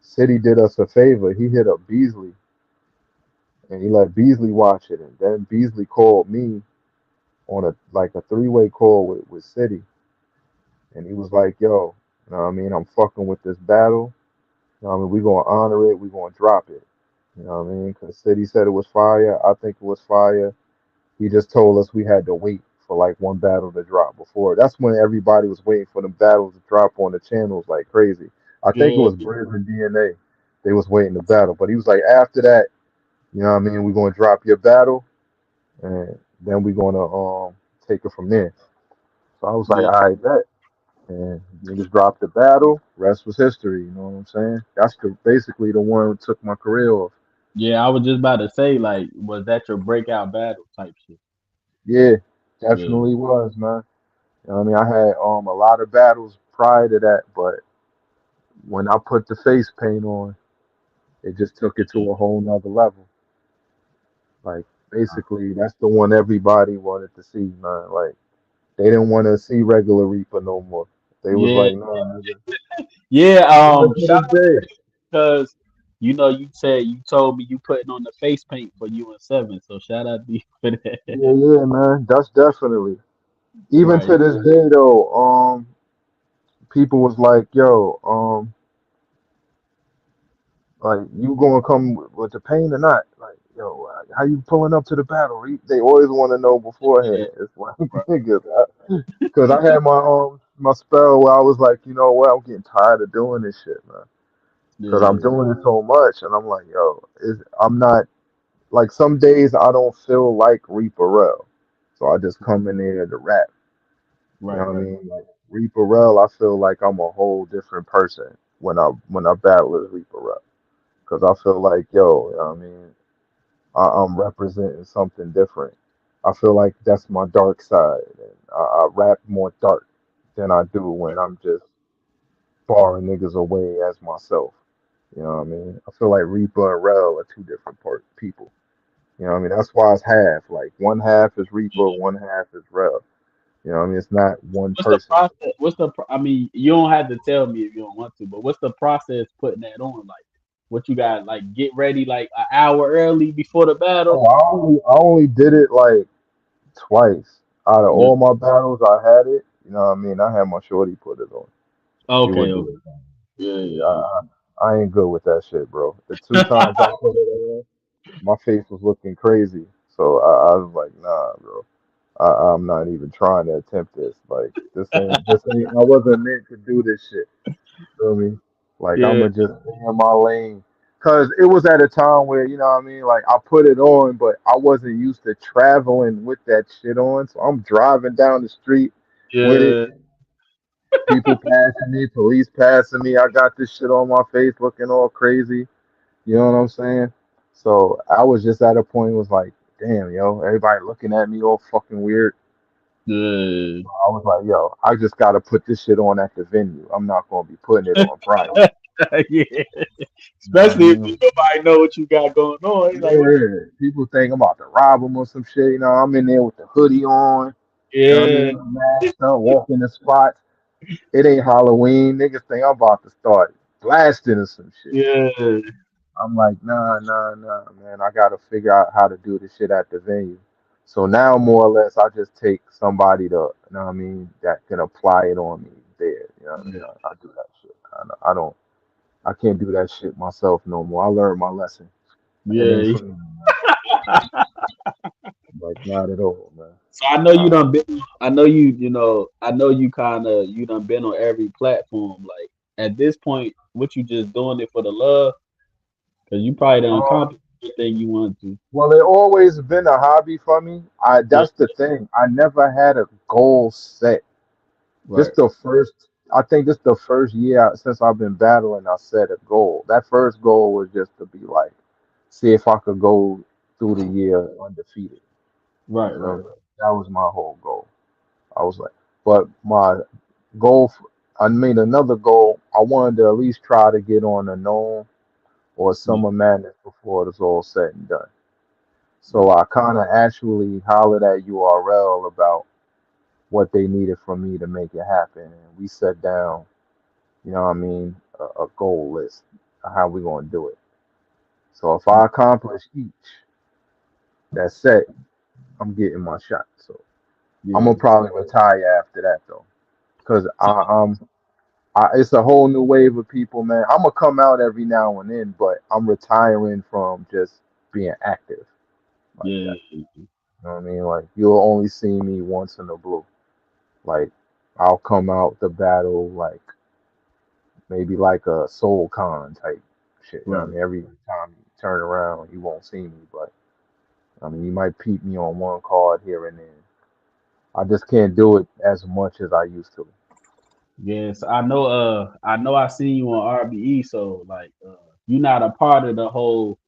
City did us a favor. He hit up Beasley and he let Beasley watch it, and then Beasley called me on a like a three-way call with City, and he was like, "Yo, you know what I mean? I'm fucking with this battle. You know what I mean? We gonna honor it. We gonna drop it. You know what I mean? Because City said it was fire. I think it was fire. He just told us we had to wait for like one battle to drop before. That's when everybody was waiting for the battles to drop on the channels like crazy. I think it Yeah. was Briz and DNA. They was waiting to battle, but he was like, after that, you know what I mean? We're gonna drop your battle, and then we're gonna take it from there. So I was like, Yeah. all right, bet. And niggas dropped the battle. Rest was history. You know what I'm saying? That's basically the one who took my career off. Yeah. I was just about to say, like, was that your breakout battle type shit? Yeah, Yeah. definitely was, man. You know what I mean? I had a lot of battles prior to that, but when I put the face paint on, it just took it to a whole nother level. Like basically, that's the one everybody wanted to see, man. Like they didn't want to see regular Reaper no more. They was Yeah. like, nah, nigga. Yeah. Even to Shout this day. because you said you told me you putting on the face paint for you and Seven. So shout out to you for Yeah, that. yeah, man. That's definitely. Even to Right. this day though, people was like, yo, like you gonna come with the pain or not? Like, yo, how you pulling up to the battle? They always want to know beforehand. Yeah. It's like Right. niggas, because I had my spell where I was like, you know what, I'm getting tired of doing this shit, man. Because I'm Yeah. doing it so much, and I'm like, yo, I'm not like some days I don't feel like Reaper Rell, so I just come in there to rap. You know Right. what I mean? Like Reaper Rell, I feel like I'm a whole different person when I battle as Reaper Rell. Because I feel like, yo, you know what I mean, I'm representing something different. I feel like that's my dark side, and I rap more dark than I do when I'm just barring niggas away as myself. You know what I mean? I feel like Reaper and Rel are two different people. You know what I mean? That's why it's half. Like one half is Reaper, Yeah. one half is Rel. You know what I mean? It's not one What's the person. process? I mean, you don't have to tell me if you don't want to, but what's the process putting that on? Like, what you got? Like, get ready like an hour early before the battle. Oh, I only did it like twice. Out of Yeah. all my battles, I had it. You know what I mean? I had my shorty put it on. She Okay. would Okay. do it. Yeah. Yeah, Yeah. I ain't good with that shit, bro. The two times I put it on, my face was looking crazy. So I was like, nah, bro. I'm not even trying to attempt this. Like this ain't. I wasn't meant to do this shit. Feel me? Like Yeah. I'ma just stay in my lane. Cause it was at a time where, you know what I mean, like I put it on, but I wasn't used to traveling with that shit on. So I'm driving down the street with it, Yeah. people passing me, police passing me. I got this shit on my face looking all crazy. You know what I'm saying? So I was just at a point was like, damn, yo, everybody looking at me all fucking weird. Yeah. I was like, yo, I just gotta put this shit on at the venue. I'm not gonna be putting it on private. Yeah. You know what I Especially if mean? nobody know what you got going on. It's like, what? Yeah, people think I'm about to rob them or some shit. You know, I'm in there with the hoodie on. You know what I Yeah. mean? Masked up, walking the spot. It ain't Halloween. Niggas think I'm about to start blasting or some shit. Yeah. I'm like, nah, nah, nah, man. I gotta figure out how to do this shit at the venue. So now, more or less, I just take somebody to, you know what I mean, that can apply it on me there. You know what I mean? Yeah. I do that shit. I don't, I can't do that shit myself no more. I learned my lesson. It ain't Yeah. for me, man. Like not at all, man. So I know you Nah. done been. I know I know you kind of you done been on every platform. Like at this point, what you just doing it for the love? Because you probably done Um, accomplished everything you want to. well, it always been a hobby for me. I Yeah. That's the thing. I never had a goal set. This Right. the first. I think this the first year since I've been battling. I set a goal. That first goal was just to be like, see if I could go through the year undefeated. You Right. feel Right. me? That was my whole goal. I was like, but my goal, I mean, another goal, I wanted to at least try to get on a known or Yeah. Summer Madness before it's all said and done. So Right. I kind of actually hollered at URL about what they needed from me to make it happen. And we set down, you know what I mean, a goal list of how we going to do it. So if I accomplish each, that's set, I'm getting my shot. So I'm Yeah. going to probably retire after that, though. Because So, it's a whole new wave of people, man. I'm gonna come out every now and then, but I'm retiring from just being active like that. yeah. You know what I mean? Like you'll only see me once in a blue. Like I'll come out the battle like maybe like a Soul Con type shit. You know what I Right. mean? Every time you turn around, you won't see me, but I mean you might peep me on one card here and there. I just can't do it as much as I used to. Yes. I know. I know. I seen you on RBE. So like, you're not a part of the whole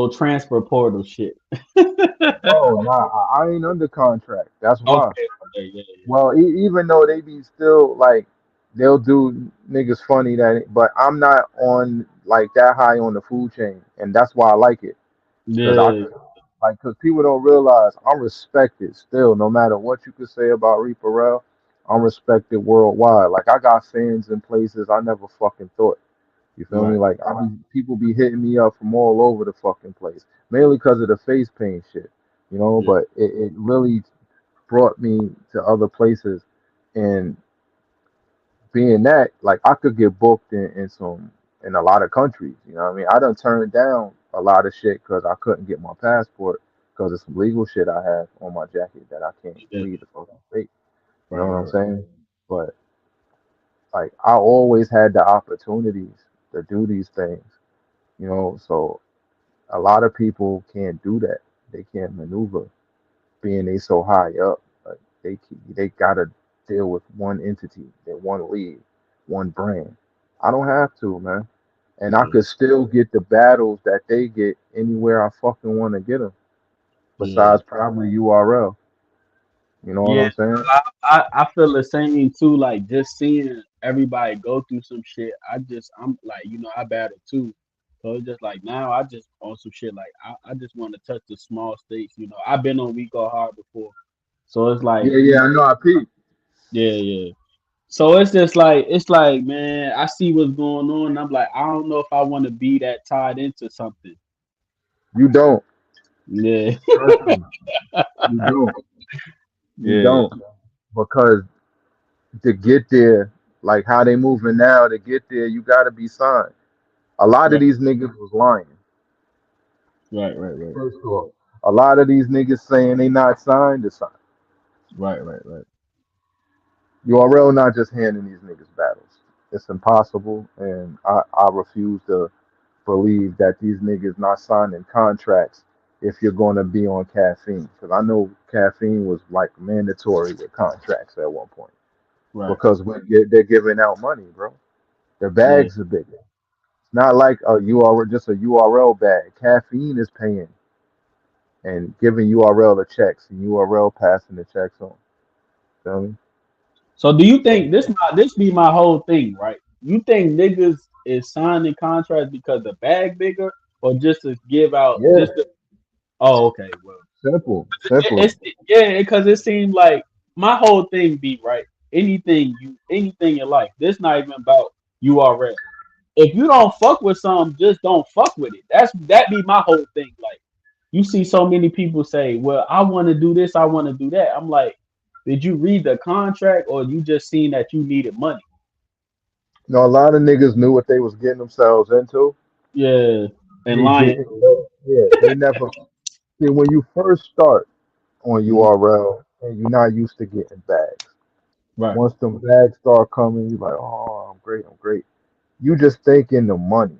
transfer portal shit. No, nah, I ain't under contract. That's why. Okay. Okay. Yeah. Well, even though they be still like they'll do niggas funny but I'm not on like that high on the food chain, and that's why I like it because I Yeah. could like because people don't realize I'm respected still, no matter what you could say about Reepah Rell, I'm respected worldwide. Like I got fans in places I never fucking thought. You feel me? Right. Like people be hitting me up from all over the fucking place, mainly because of the face paint shit, you know. Yeah. But it really brought me to other places. And being that, like I could get booked in a lot of countries. You know what I mean? I done turned down a lot of shit because I couldn't get my passport because of some legal shit I have on my jacket that I can't Yeah. leave the fucking state. You know Right. what I'm Right. saying? But like I always had the opportunities to do these things, you know, so a lot of people can't do that. They can't maneuver being they so high up. Like they gotta deal with one entity, that one league, one brand. I don't have to, man, and I Yeah. could still get the battles that they get anywhere I fucking want to get them. Yeah. Besides probably URL. You know what Yeah, I'm saying? I feel the same too. Like just seeing everybody go through some shit. I'm like, I battle too. So it's just like now I just on some shit like I just want to touch the small states. I've been on We Go Hard before. So it's like, Yeah, yeah, I know. I peep. yeah, yeah. So it's just like man, I see what's going on. And I'm like, I don't know if I want to be that tied into something. You don't. Yeah. Trust me. You don't. You Yeah. don't. Because to get there, like how they moving now, to get there, you gotta be signed. A lot of Right, these niggas was lying. right, right, right. First off, a lot of these niggas saying they not signed to sign. Right, right, right. URL not just handing these niggas battles. It's impossible, and I refuse to believe that these niggas not signing contracts if you're going to be on caffeine. Because I know caffeine was like mandatory with contracts at one point. Right. Because they're giving out money, bro. Their Yeah. bags are bigger. It's not like a URL, just a URL bag. Caffeine is paying and giving URL the checks, and URL passing the checks on. Feel me? So do you So think this be my whole thing, right? You think niggas is signing contracts because the bag bigger or just to give out yeah, just to, oh, okay, well simple, it, simply. it's yeah, because it seems like my whole thing be right. Anything in life, this not even about URL. If you don't fuck with something, just don't fuck with it. That be my whole thing. Like you see so many people say, well, I want to do this, I want to do that. I'm like, did you read the contract or you just seen that you needed money? You know, a lot of niggas knew what they was getting themselves into. Yeah, and They lying. didn't. Yeah, they never. See, when you first start on Mhm. URL and you're not used to getting bags, Right, once them bags start coming, you're like, oh, I'm great, I'm great. You just thinking the money,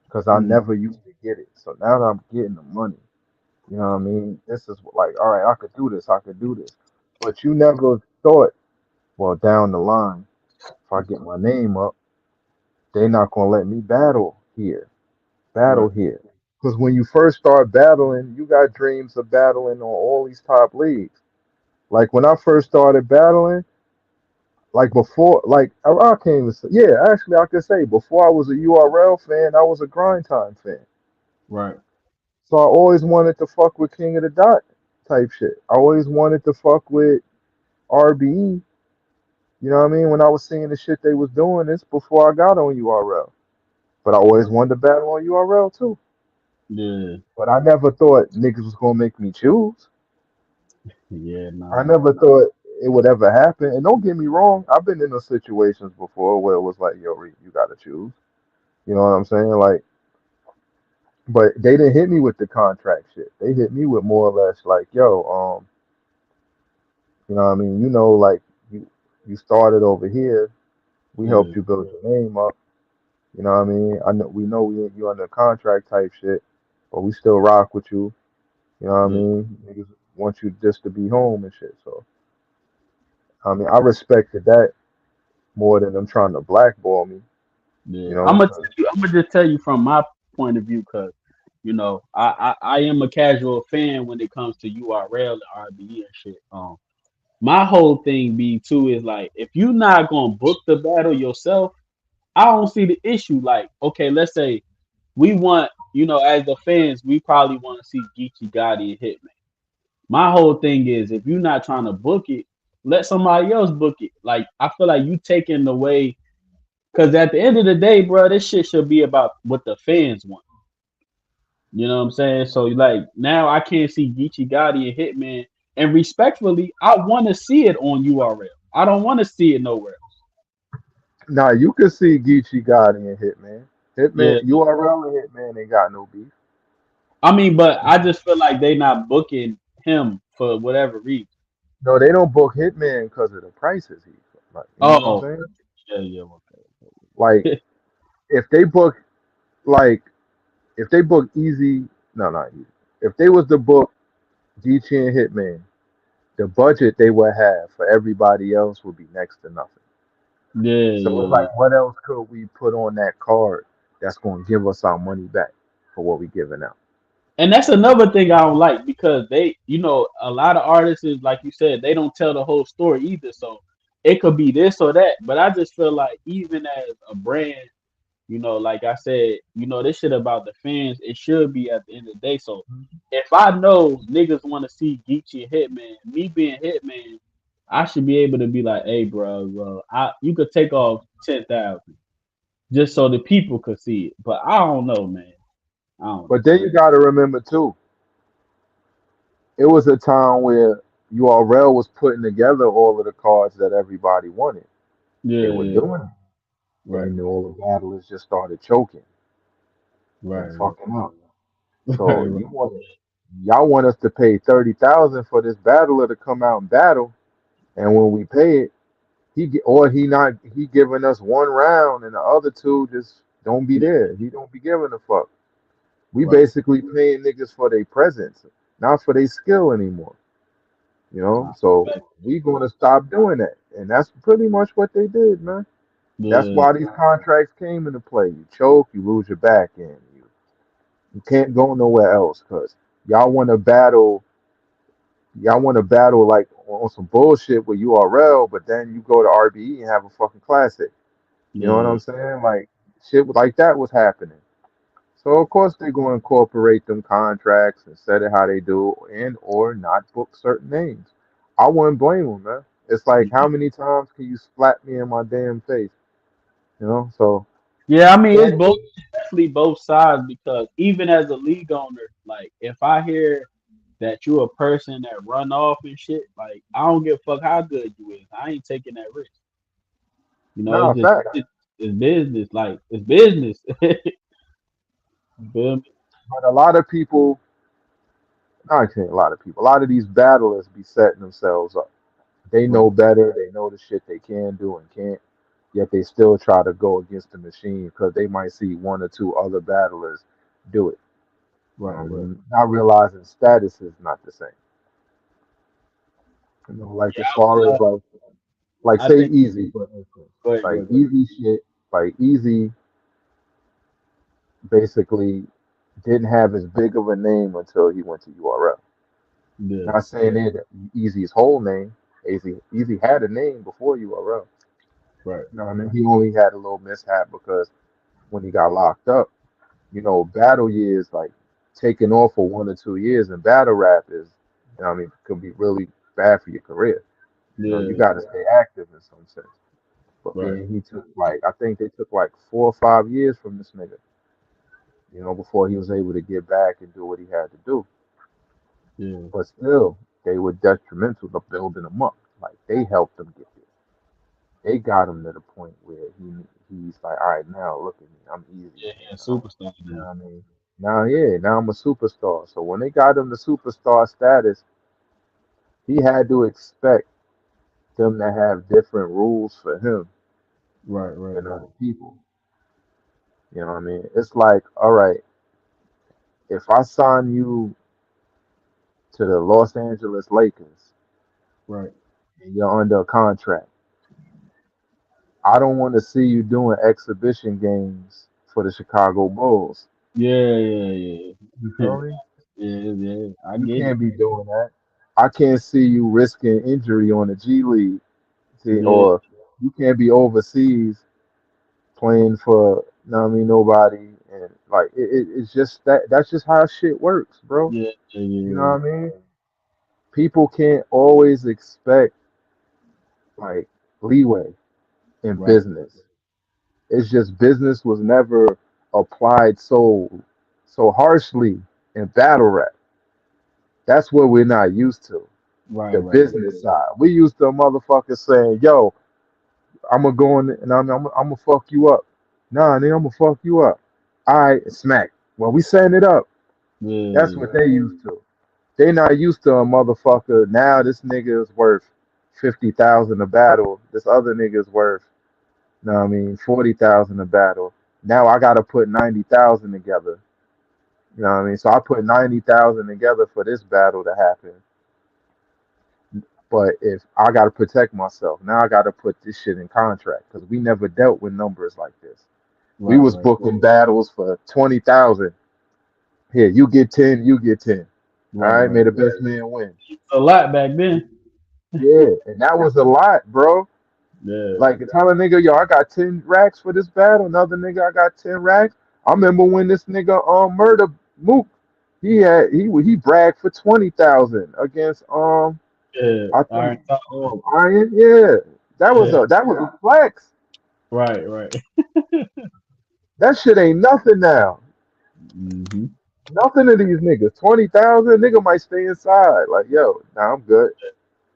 because I mm, never used to get it. So now that I'm getting the money, you know what I mean? This is like, all right, I could do this, I could do this. But you never thought, well, down the line, if I get my name up, they're not gonna let me battle right, here. Because when you first start battling, you got dreams of battling on all these top leagues. Like when I first started battling, like before, like I can't even say, yeah, actually I could say before I was a URL fan, I was a grind time fan. right, So I always wanted to fuck with King of the Dot type shit. I always wanted to fuck with RBE. You know what I mean? When I was seeing the shit they was doing, this before I got on URL. But I always wanted to battle on URL too. yeah, But I never thought niggas was gonna make me choose. yeah, I nah, never thought it would ever happen. And don't get me wrong, I've been in those situations before where it was like, yo, Reed, you gotta choose. You know what I'm saying? Like, but they didn't hit me with the contract shit. They hit me with more or less like, yo, you know what I mean? You know, like you started over here. We yeah, helped you build your name up. You know what I mean? I know we know you under contract type shit, but we still rock with you. You know what I yeah, mean? Niggas want you just to be home and shit. So I mean, I respected that more than them trying to blackball me. You yeah. know, 'cause I'm gonna just tell you from my point of view, cause I am a casual fan when it comes to URL and RBE and shit. My whole thing be too is like if you not gonna book the battle yourself, I don't see the issue. Like, okay, let's say we want, as the fans, we probably want to see Geechee Gotti and Hitman. My whole thing is if you're not trying to book it, let somebody else book it. Like, I feel like you taking away because at the end of the day, bro, this shit should be about what the fans want. You know what I'm saying? So like now I can't see Geechee Gotti and Hitman. And respectfully, I want to see it on URL. I don't want to see it nowhere else. now you can see Geechee Gotti and Hitman. Hitman Yeah. URL and Hitman ain't got no beef. I mean, but I just feel like they not booking him for whatever reason. No, they don't book Hitman because of the prices he like. You know what I'm Oh, saying? yeah, yeah, Like okay. if they book like if they book Easy, no, not Easy. If they was to book Geechee and Hitman, the budget they would have for everybody else would be next to nothing. Yeah, So it's yeah, like, what else could we put on that card that's going to give us our money back for what we giving out? and that's another thing I don't like because they, a lot of artists is like you said, they don't tell the whole story either. So it could be this or that. But I just feel like even as a brand, like I said, this shit about the fans, it should be at the end of the day. So if I know niggas want to see Geechee and Hitman, me being Hitman, I should be able to be like, hey, bro, you could take off 10,000 just so the people could see it. But I don't know, man. I don't But know. then you got to remember too, it was a time where URL was putting together all of the cards that everybody wanted. They Yeah, were yeah, doing it, right, and all the battlers just started choking and right, fucking up. right, So right. y'all want us to pay 30,000 for this battler to come out and battle, and when we pay it, or he not he giving us one round and the other two just don't be Yeah, there. He don't be giving a fuck. We right. basically paying niggas for their presence, not for their skill anymore. You know, Nah, so right. we gonna stop doing that, and that's pretty much what they did, man. That's Yeah, why these contracts came into play. You choke, you lose your back end. You can't go nowhere else because y'all want to battle. Y'all want to battle like on some bullshit with URL, but then you go to RBE and have a fucking classic. You know what yeah, I'm saying? Like shit like that was happening. So of course they're going to incorporate them contracts and set it how they do, and or not book certain names. I wouldn't blame them, man. It's like how many times can you slap me in my damn face? You know? So yeah. I mean, it's definitely both sides because even as a league owner, like if I hear that you're a person that run off and shit, like I don't give a fuck how good you is. I ain't taking that risk. nah, It's just fact. it's business. Like it's business. You feel me? But a lot of people, not saying a lot of people. A lot of these battlers be setting themselves up. They know Right, better. They know the shit they can do and can't. Yet they still try to go against the machine because they might see one or two other battlers do it. You know right, what I right. mean? Not realizing status is not the same. Like as far as Yeah, like I say think. easy for instance, Go ahead, go like ahead, go ahead. easy shit, like easy basically didn't have as big of a name until he went to URL. Yeah, Not saying that Easy's whole name. Easy had a name before URL. right. You know what I mean? He only had a little mishap because when he got locked up, battle years like taking off for 1 or 2 years in battle rap is, could be really bad for your career. You Yeah, got to stay active in some sense. But right. being he took like I think they took like 4 or 5 years from this nigga, before he was able to get back and do what he had to do. Yeah, But still, they were detrimental to building him up. Like they helped him get there. They got him to the point where he's like, all right, now look at me, I'm easy. yeah. He a I'm, superstar you know now. what I mean? Now, yeah, now I'm a superstar. So when they got him the superstar status, he had to expect them to have different rules for him Right, right, than right, other people. You know what I mean? It's like, all right, if I sign you to the Los Angeles Lakers right. and you're under a contract, I don't want to see you doing exhibition games for the Chicago Bulls. Yeah, yeah, You yeah. feel me? Yeah, yeah. I You get it. can't be doing that. I can't see you risking injury on the G League team, Yeah, or you can't be overseas playing for, nobody. And like, it's just that's just how shit works, bro. yeah, yeah, You know yeah. what I mean? People can't always expect like leeway in Right, business. It's just business was never applied so harshly in battle rap. That's what we're not used to. right, The right. business side. We used to motherfuckers saying, "Yo, I'm gonna go in and I'm gonna fuck you up." Nah, nigga, I'm gonna fuck you up. All right, smack. Well, we setting it up. That's Yeah, what they used to. They not used to a motherfucker. Now this nigga is worth 50,000 a battle. This other nigga is worth, 40,000 a battle. Now I gotta put 90,000 together. You know what I mean? So I put 90,000 together for this battle to happen. But if I got to protect myself, now I got to put this shit in contract because we never dealt with numbers like this. We right, was right, booking battles for 20,000. Here, you get 10, you get 10. All right, right, right. may the best man win. A lot back then. Yeah, and that was a lot, bro. Yeah, Like tell a nigga, yo, I got 10 racks for this battle. Another nigga, I got 10 racks. I remember when this nigga murder Mook, he bragged for 20,000 against yeah. I think Iron Top. Iron. Yeah, that was Yeah, a flex. right, right. That shit ain't nothing now. Hmm. Nothing to these niggas. 20,000, nigga might stay inside. Like, yo, nah, I'm good.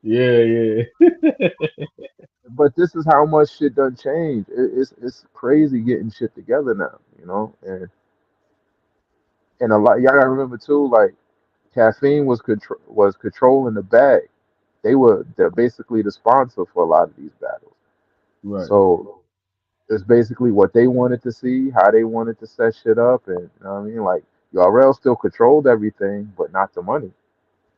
Yeah, yeah. But this is how much shit done changed. It's crazy getting shit together now, and a lot. Y'all gotta remember too, like caffeine was controlling the bag. They're basically the sponsor for a lot of these battles. Right, So it's basically what they wanted to see, how they wanted to set shit up, and you know what I mean. Like URL still controlled everything, but not the money.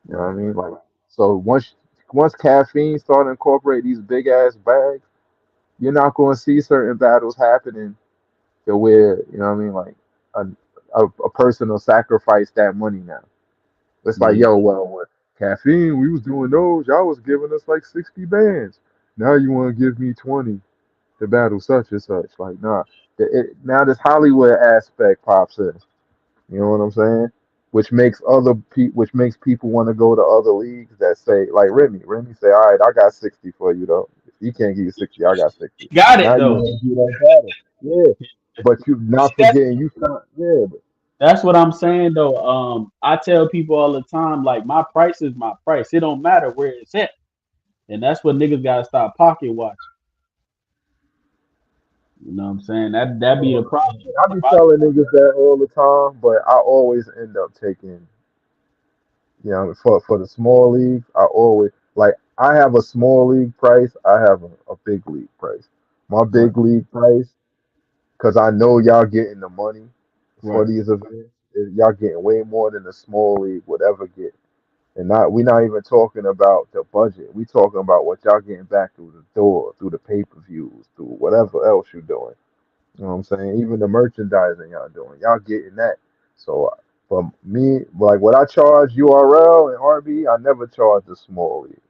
You know what I right, mean? right, Like so once caffeine started to incorporate these big ass bags, you're not going to see certain battles happening to where what I mean, like a, a person will sacrifice that money now. It's like, yeah, yo, well, with caffeine, we was doing those, y'all was giving us like 60 bands. Now you want to give me 20 to battle such and such. Like, nah. Now this Hollywood aspect pops in. You know what I'm saying? Which makes people want to go to other leagues that say, like Remy. Remy say, all right, I got 60 for you though. If you can't give you 60, I got 60. got Now it you though. want to do that battle. Yeah. But you not That's forgetting you start, yeah, but that's what I'm saying though. I tell people all the time, like my price is my price. It don't matter where it's at, and that's what niggas gotta stop pocket watching. You know what I'm saying? That be the problem. I be telling niggas that all the time, but I always end up taking You know, for the small league, I always like I have a small league price. I have a big league price. My Right, big league price, because I know y'all getting the money for right, these events. Y'all getting way more than the small league would ever get. And not we not even talking about the budget. We talking about what y'all getting back through the door, through the pay per views, through whatever else you're doing. You know what I'm saying? Even the merchandising y'all doing, y'all getting that. So for me, like what I charge URL and RB, I never charge the small league.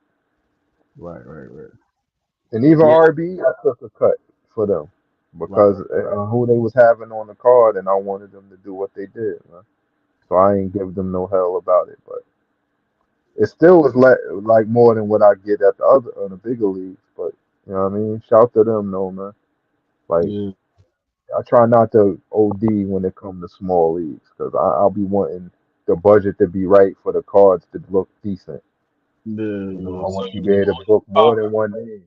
right, right, right. And even Yeah, RB, I took a cut for them right, because who they was having on the card, and I wanted them to do what they did, man. So I ain't give them no hell about it, but it still was like more than what I get at the other on the bigger leagues. But you know what I mean? Shout to them, though, man. Like yeah, I try not to OD when it comes to small leagues because I'll be wanting the budget to be right for the cards to look decent. You know, the I so want you to be you able to book more than one name.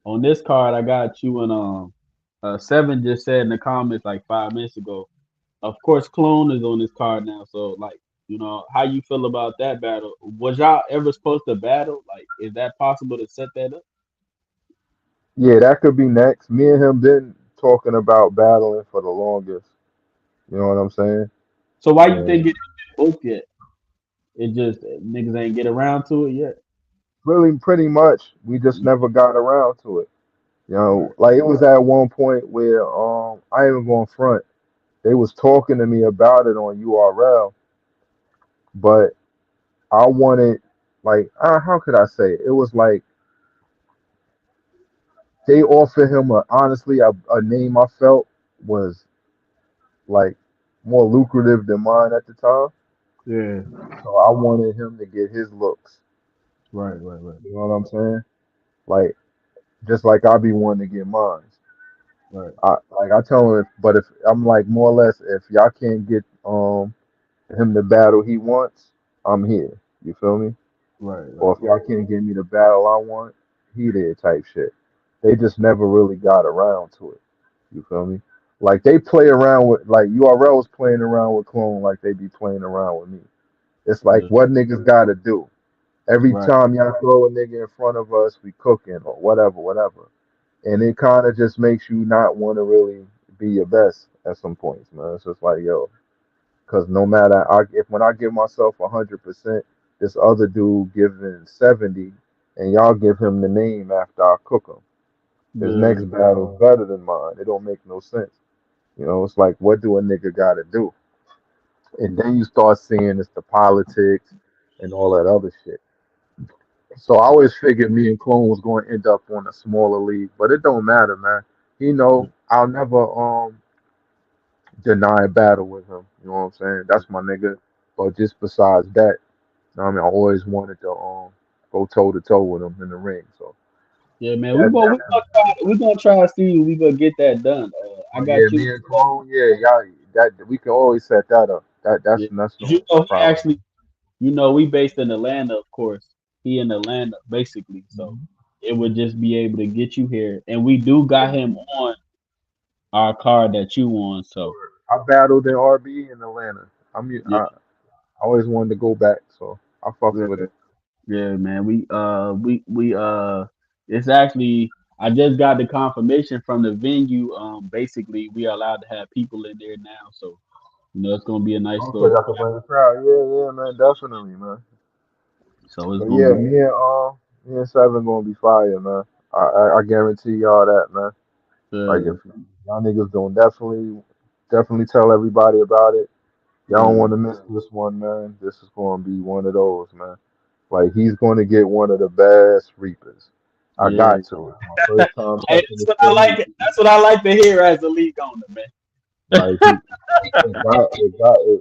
on this card I got you and Seven just said in the comments like 5 minutes ago. Of course, Clone is on this card now, so like how you feel about that battle? Was y'all ever supposed to battle? Like, is that possible to set that up? Yeah, that could be next. Me and him been talking about battling for the longest. You know what I'm saying? So why you think And it ain't been booked yet? It just niggas ain't get around to it yet. really, pretty much, we just never got around to it. You know, Right. like it was at one point where I ain't even going front. They was talking to me about it on URL, but I wanted like how could I say it? It was like they offered him honestly a name I felt was like more lucrative than mine at the time. Yeah. So I wanted him to get his looks. Right. Right. Right. You know what I'm saying? Like just like I be wanting to get mine. Right. I tell him, but if I'm like more or less, if y'all can't get him the battle he wants, I'm here. You feel me? Right. Or Right. if y'all can't give me the battle I want, he there type shit. They just never really got around to it. You feel me? Like they play around with like URL was playing around with Clone like they be playing around with me. It's like Yeah. what niggas gotta do. Every Right. time y'all throw a nigga in front of us, we cooking or whatever, whatever. And it kind of just makes you not want to really be your best at some points, man. It's just like, yo, because no matter if when I give myself 100%, this other dude giving 70, and y'all give him the name after I cook him. His next Yeah. battle's better than mine. It don't make no sense. You know, it's like, what do a nigga gotta do? And then you start seeing it's the politics and all that other shit. So I always figured me and Clone was going to end up on a smaller league, but it don't matter, man. You know, I'll never deny a battle with him. You know what I'm saying? That's my nigga. But just besides that, you know what I mean, I always wanted to go toe to toe with him in the ring. So Yeah, man. We that gonna we that gonna try. We gonna try to see if we gonna get that done. I oh yeah, got you. me and Clone, yeah, y'all that we can always set that up. Yeah. That's You no know, he problem. actually, we based in Atlanta, of course. He in Atlanta, basically. So Mhm. it would just be able to get you here, and we do got him on our card that you on. So I battled in RB in Atlanta. yeah, I always wanted to go back, so I fucks yeah, with it. yeah, man. It's actually. I just got the confirmation from the venue. Basically, we are allowed to have people in there now. So it's gonna be a nice Okay, little y'all can bring the crowd. Yeah, yeah, man, definitely, man. So it's But gonna yeah, be me and Seven gonna be fire, man. I guarantee y'all that, man. Like uh, if y'all niggas don't definitely tell everybody about it. Y'all don't uh, want to miss this one, man. This is gonna be one of those, man. Like he's gonna get one of the best Reapers. I yeah. got to. It's my first time Hey, touching that's the what I stage. like. That's what I like to hear as a league owner, man. Like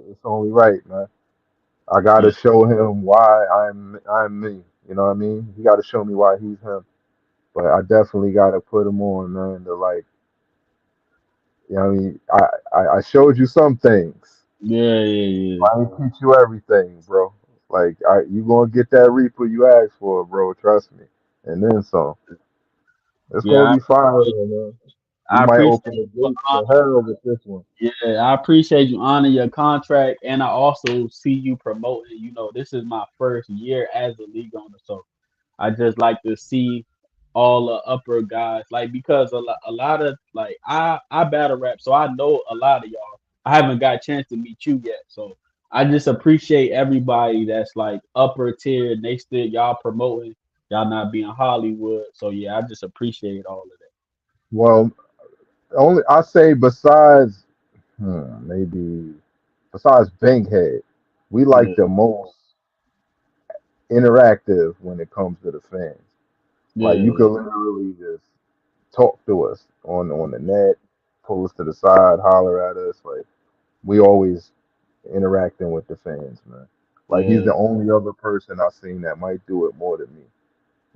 it's only right, man. I gotta Yeah, show him why I'm me. You know what I mean? He gotta show me why he's him. But I definitely gotta put him on, man. To like, you know what I mean? I showed you some things. yeah, yeah, I didn't teach you everything, bro. Like you gonna get that Reaper you asked for, bro. Trust me. And then some. It's yeah. gonna I be fire, appreciate man. We I might appreciate open the you gates honor, to hell with this one. yeah, I appreciate you honor your contract, and I also see you promoting. You know, this is my first year as a league owner, so I just like to see all the upper guys, like because a lot of like I battle rap, so I know a lot of y'all. I haven't got a chance to meet you yet, so I just appreciate everybody that's like upper tier and they still y'all promoting, y'all not being Hollywood. So yeah, I just appreciate all of Well, only I say besides maybe besides Bankhead, we like that. the most interactive when it comes to the fans. Like you Yeah, could literally just talk to us on the net, pull us to the side, holler at us. Like we always interacting with the fans, man. Like he's yeah, the only other person I've seen that might do it more than me.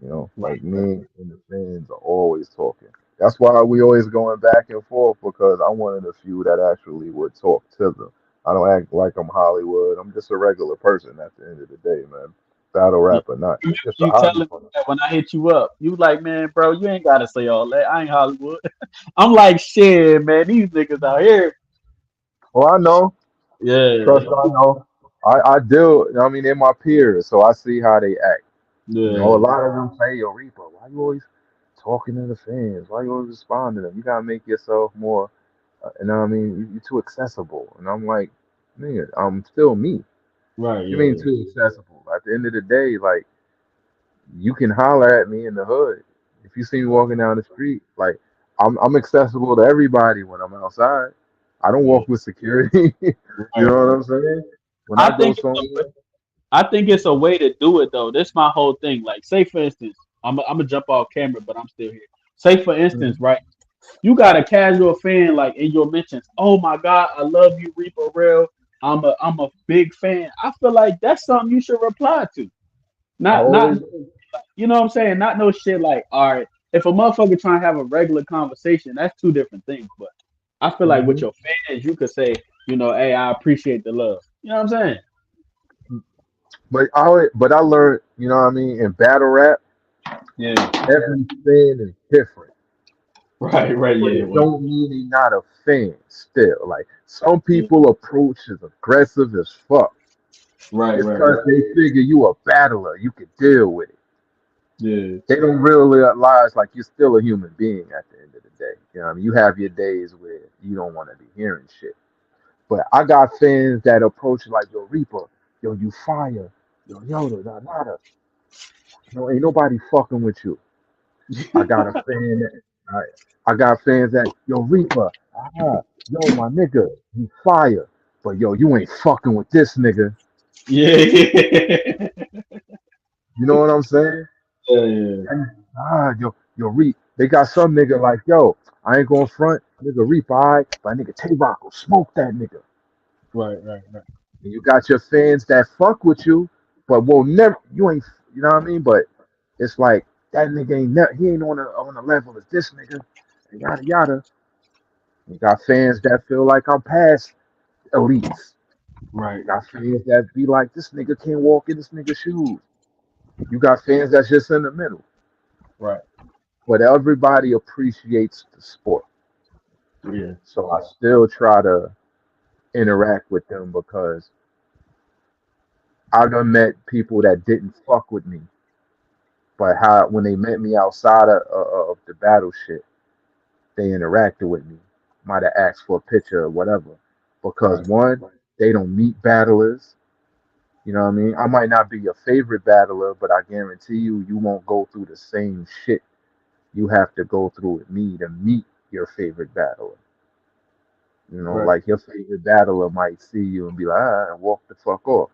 You know, right, like right, me and the fans are always talking. That's why we always going back and forth because I'm one of the few that actually would talk to them. I don't act like I'm Hollywood. I'm just a regular person at the end of the day, man. Battle yeah. rap or not. You, It's just a you hobby telling me for me. that when I hit you up, you like, man, bro, you ain't gotta say all that. I ain't Hollywood. I'm like, shit, man, these niggas out here. Well, I know. Yeah, Trust I know. I do. I mean, they're my peers, so I see how they act. You know, a yeah, lot of them say, "Yo, Reaper, why you always talking to the fans? Why you always responding to them? You gotta make yourself more." You know what I mean? You're too accessible. And I'm like, nigga, I'm still me. right, You mean yeah, too accessible? At the end of the day, like you can holler at me in the hood. If you see me right, walking down the street, like I'm accessible to everybody when I'm outside. I don't yeah, walk with security. You right, know what right. I'm saying? When I I go think somewhere, I think it's a way to do it though. This my whole thing. Like, say for instance, I'm gonna jump off camera, but I'm still here. Say for instance, mhm, right? You got a casual fan like in your mentions. Oh my God, I love you, Reaper Rell. I'm a big fan. I feel like that's something you should reply to. I Not always do. you know what I'm saying? Not no shit like, all right, if a motherfucker trying to have a regular conversation, that's two different things. But I feel like with Hmm. your fans, you could say, hey, I appreciate the love. You know what I'm saying? But I learned, you know what I mean, in battle rap, Yeah. every fan is different. Right, right, But yeah. it don't mean they not a fan still. Like some Yeah. people approach as aggressive as fuck. Right, It's right, cause right. they figure you a battler, you can deal with it. Yeah. They don't really realize like you're still a human being at the end of the day. You know what I mean? You have your days where you don't want to be hearing shit. But I got fans that approach like, yo, Reaper, yo, you fire, yo, Yoda, nada. No, ain't nobody fucking with you. I got a fan that I got fans that yo Reaper, yo my nigga, you fire, but yo you ain't fucking with this nigga. Yeah. Yeah. You know what I'm saying? Yeah. And, yo Reap. They got some nigga like yo, I ain't going front, nigga Reap, alright, but nigga Tay Rock will smoke that nigga. Right, right, right. And you got your fans that fuck with you, but will never you ain't you know what I mean? But it's like that nigga ain't he ain't on the level as this nigga, and yada yada. You got fans that feel like I'm past elites. Right, You got fans that be like, this nigga can't walk in this nigga's shoes. You got fans that's just in the middle. right. But everybody appreciates the sport. Yeah. So I still try to interact with them because I done met people that didn't fuck with me. But how when they met me outside of the battle shit, they interacted with me. Might have asked for a picture or whatever. Because Right. one, they don't meet battlers. You know what I mean? I might not be your favorite battler, but I guarantee you, you won't go through the same shit you have to go through with me to meet your favorite battler. You know, Right. like your favorite battler might see you and be like, and walk the fuck off.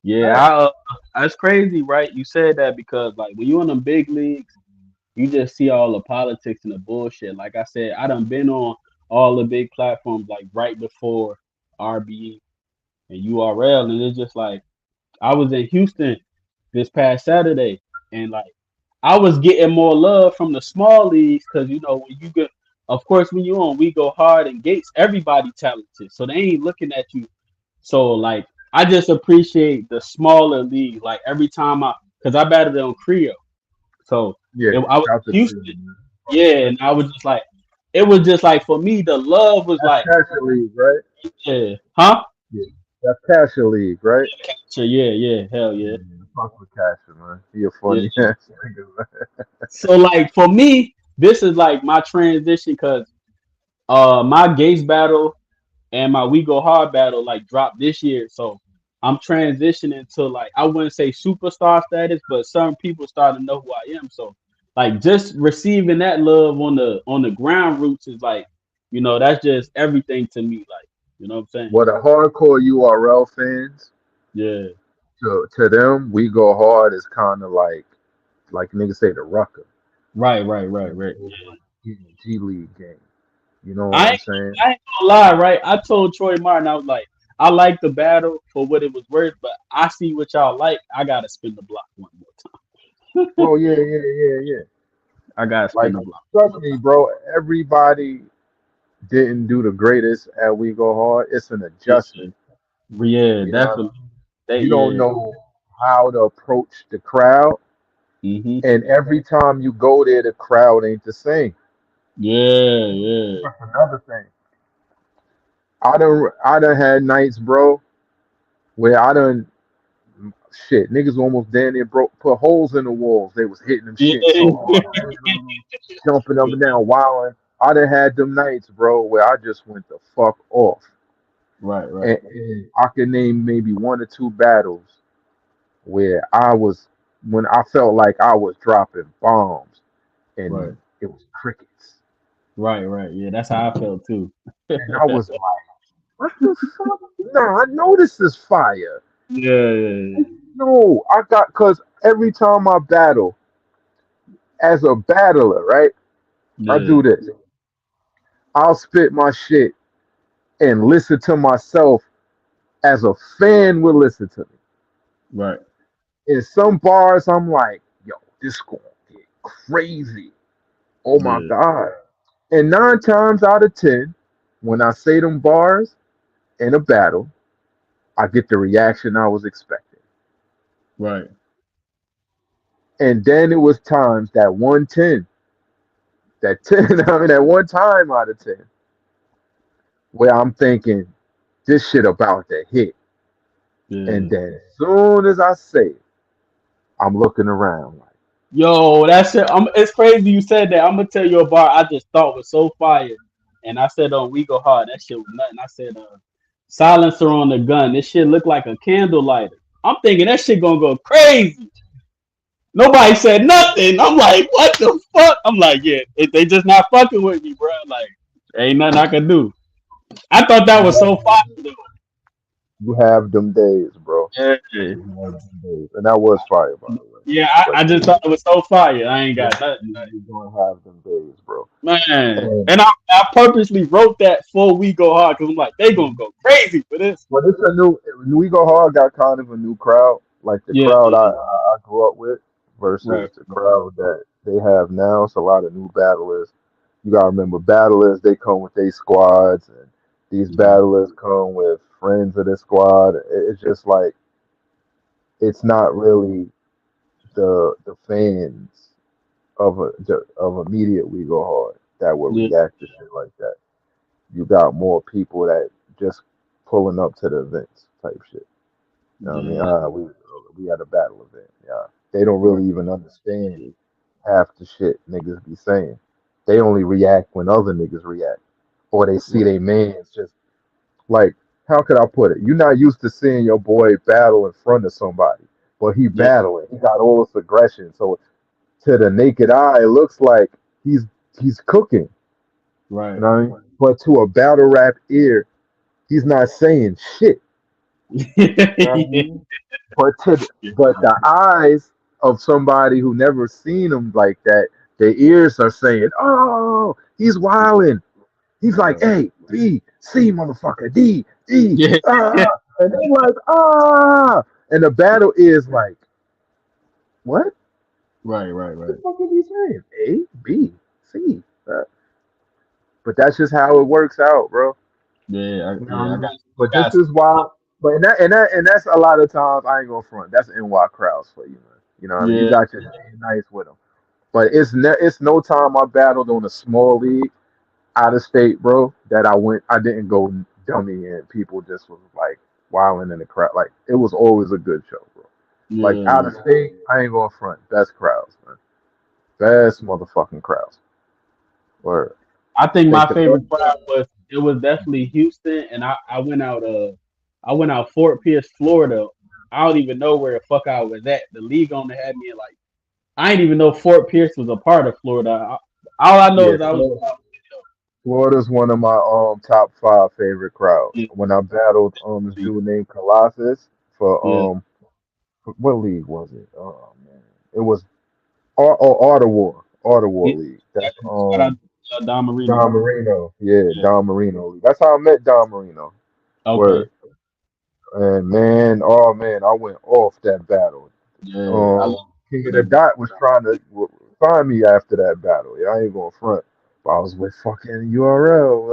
Yeah, Right. that's crazy, right? You said that because like when you in the big leagues, you just see all the politics and the bullshit. Like I said, I done been on all the big platforms like right before RBE and URL, and it's just like I was in Houston this past Saturday, and like I was getting more love from the small leagues because when you get, of course, when you on We Go Hard and Gates, everybody talented, so they ain't looking at you. So like I just appreciate the smaller league. Like every time because I battled on Creo, so Yeah, I was shout to in Houston. Cleveland, man. yeah, and I was just like, it was just like for me, the love was That's like, Castle League, right? yeah, huh? Yeah. That's Castle League, right? So yeah, yeah, hell yeah, Yeah, fuck with Castle, man. He a yeah. funny ass nigga, man. So like for me, this is like my transition because my Gates battle and my We Go Hard battle like dropped this year. So I'm transitioning to like I wouldn't say superstar status, but some people start to know who I am. So like just receiving that love on the ground roots is like, that's just everything to me. Like, you know what I'm saying? What the hardcore URL fans, Yeah. to them, we go hard is kind of like niggas say the rucker. Right, right, right, Like right. G League game. You know what I I'm ain't, saying? I ain't gonna lie, right? I told Troy Martin, I was like, I like the battle for what it was worth, but I see what y'all like. I gotta spin the block one more time. Oh yeah, yeah, yeah, yeah. I gotta spin Like the block. trust me, bro. Everybody didn't do the greatest at We Go Hard. It's an Yeah, adjustment. yeah, You know what I definitely. mean? That You don't yeah. know how to approach the crowd, Hmm. and every time you go there, the crowd ain't the same. Yeah, yeah, That's another thing. I done had nights, bro, where I done shit. Niggas almost damn near broke, put holes in the walls. They was hitting them shit yeah. so hard, banging on them, jumping up and down, wilding. I done had them nights, bro, where I just went the fuck off. Right, right, And I can name maybe one or two battles where I was when I felt like I was dropping bombs right, and it was crickets. right, right. Yeah, that's how I felt too. And I was like, what the fuck? Nah, I know this is fire. Yeah, yeah, No, I got cause every time I battle as a battler, right? I yeah, do this. I'll spit my shit and listen to myself as a fan will listen to me. right, In some bars, I'm like, yo, this gonna get crazy. Oh my yeah, God. And 9 times out of 10, when I say them bars in a battle, I get the reaction I was expecting. right. And then it was times that 110, that 10, I mean, that one time out of 10, where I'm thinking, this shit about to hit. And Yeah. then as soon as I say it, I'm looking around like, Yo, that shit. It's crazy you said that. I'm gonna tell you a bar I just thought was so fire, and I said on We Go Hard, that shit was nothing. I said silencer on the gun. This shit looked like a candle lighter. I'm thinking that shit gonna go crazy. Nobody said nothing. I'm like, what the fuck? I'm like, yeah, they just not fucking with me, bro. Like, ain't nothing I can do. I thought that was so fire though. you have them days, bro. Yeah, You have them days. And that was fire, by the way. yeah. But I just thought it was so fire. I ain't got nothing. you're going to have them days, bro. Man, And and I purposely wrote that for We Go Hard because I'm like, they gonna go crazy for this. but it's a we go hard got kind of a new crowd, like the Yeah, crowd yeah, I grew up with right. versus the crowd that they have now. It's a lot of new battlers. You gotta remember, battlers they come with their squads, and these Yeah, battlers come with friends of their squad. It's just like it's not really the fans of immediate we go hard that will yeah, react to shit like that. You got more people that just pulling up to the events type shit. You know what I mean? yeah. We had a battle event. Yeah, they don't Right. really even understand half the shit niggas be saying. They only react when other niggas react, or they see Right. they mans just like. How could I put it? You're not used to seeing your boy battle in front of somebody, but he Yeah, battling. He got all this aggression. So to the naked eye, it looks like he's cooking. You right. know what I mean? But to a battle rap ear, he's not saying shit. You know what I Yeah, mean? But the eyes of somebody who never seen him like that, their ears are saying, "Oh, he's wilding." He's like, right. "Hey, D, C, motherfucker, D, D, Yeah, and they like, "Ah," and the battle is like, "What right, right, the right. fuck is he saying? A, B, C." But that's just how it works out, bro. You know what I Yeah. I got, mean? But got this is why. But and that's a lot of times I ain't gonna front. That's NY crowds for you, man. You know what I mean? You yeah, got your day nice with them. But it's no time I battled on a small league out of state, bro, that I didn't go dummy and people just was like wilding in the crowd. Like it was always a good show, bro. Like out Yeah. of state, I ain't going front. Best crowds, man. Best motherfucking crowds. Or I think think my the favorite best. crowd was it was definitely Houston, and I went out Fort Pierce, Florida. I don't even know where the fuck I was at. The league only had me in like I didn't even know Fort Pierce was a part of Florida. All I know Yeah, is I was Florida's one of my top five favorite crowds. yeah, When I battled this dude named Colossus for yeah. what league was it? Oh man, it was Art of War Yeah. League. That's Shout out Don Marino. Don Marino. Yeah, Yeah. Don Marino League. That's how I met Don Marino. Okay. Word. And man, oh man, I went off that battle. Yeah. I love Um, King of the the Dot was trying to find me after that battle. Yeah, I ain't going front, but I was with fucking URL,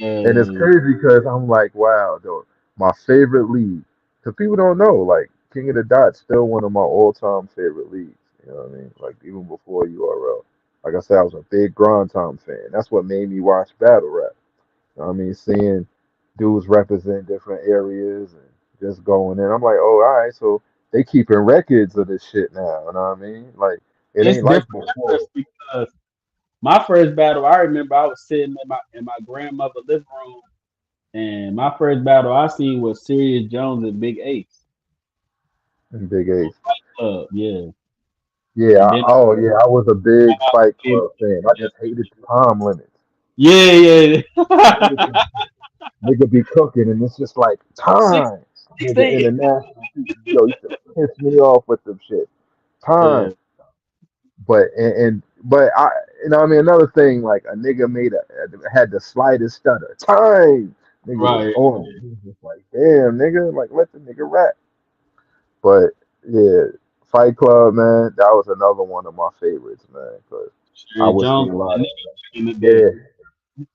man. And it's uh, crazy because I'm like, wow, though, my favorite league. Because people don't know, like King of the Dot's still one of my all-time favorite leagues. You know what I mean? Like even before URL. Like I said, I was a big Grind Time fan. That's what made me watch battle rap. You know what I mean? Seeing dudes represent different areas and just going in. I'm like, oh, all right, so they keeping records of this shit now. You know what I mean? Like it it's ain't like different before. because my first battle, I remember I was sitting in my grandmother's living room, and my first battle I seen was Sirius Jones and Big Ace. In Big Ace. Yeah, Yeah. and then Oh, yeah. I was a big Fight came, Club fan. I just hated the time limits. yeah, yeah, Hated them. Nigga be cooking and it's just like six, time. Nigga 16, international people, used to piss me off with them shit. yeah, Time. But I, you know what I mean, another thing, like a nigga had the slightest stutter. Time. Nigga was right. on. He was just like, damn, nigga, like let the nigga rap. But yeah, Fight Club, man, that was another one of my favorites, man, because I Sirius would see Jones a lot and of nigga in the day.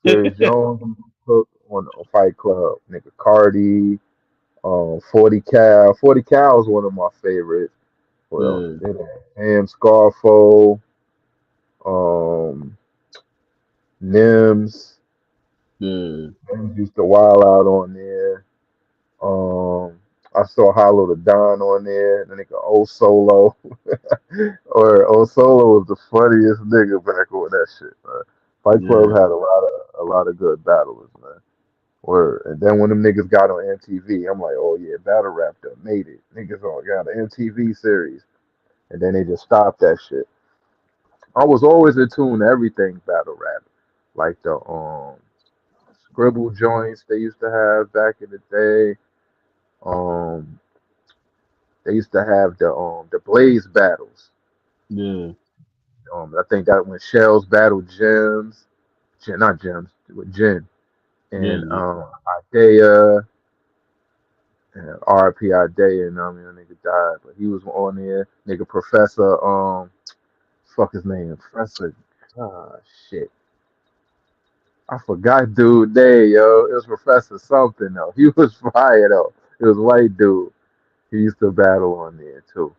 yeah, Jerry Jones cook on Fight Club, nigga Cardi, 40 Cal. 40 Cal is one of my favorites. What else? Yeah, Sam Scarfo, um, Nims. yeah, Nims used to wild out on there. I saw Hollow the Don on there. The nigga O Solo. Or O Solo was the funniest nigga back on that shit, man. Fight Club yeah. had a lot of good battlers, man. Word. And then when them niggas got on MTV, I'm like, oh yeah, battle rap done made it. Niggas on got an MTV series. And then they just stopped that shit. I was always in tune to everything battle rap. Like the scribble joints they used to have back in the day. Um they used to have the Blaze battles. Yeah, I think that when Shells battled Gems, not Gems, with Jen and yeah, Idea and RP Idea, and I mean that nigga died, but he was on there. Nigga Professor fuck his name. Professor shit. I forgot dude name, yo. It was Professor something though. He was fire though. It was white dude. He used to battle on there too.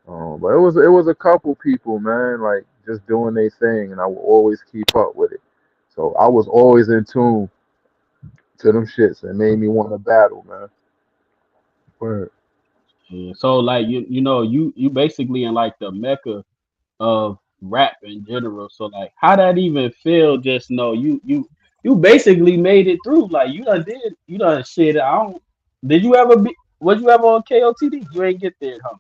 But it was a couple people, man, like just doing their thing, and I would always keep up with it. So I was always in tune to them shits and made me want to battle, man. Word. yeah. So like you basically in like the mecca of rap in general. So like, how that even feel? Just know you basically made it through. Like you done shit. I don't. Did you ever be? Was you ever on KOTD? You ain't get there, huh?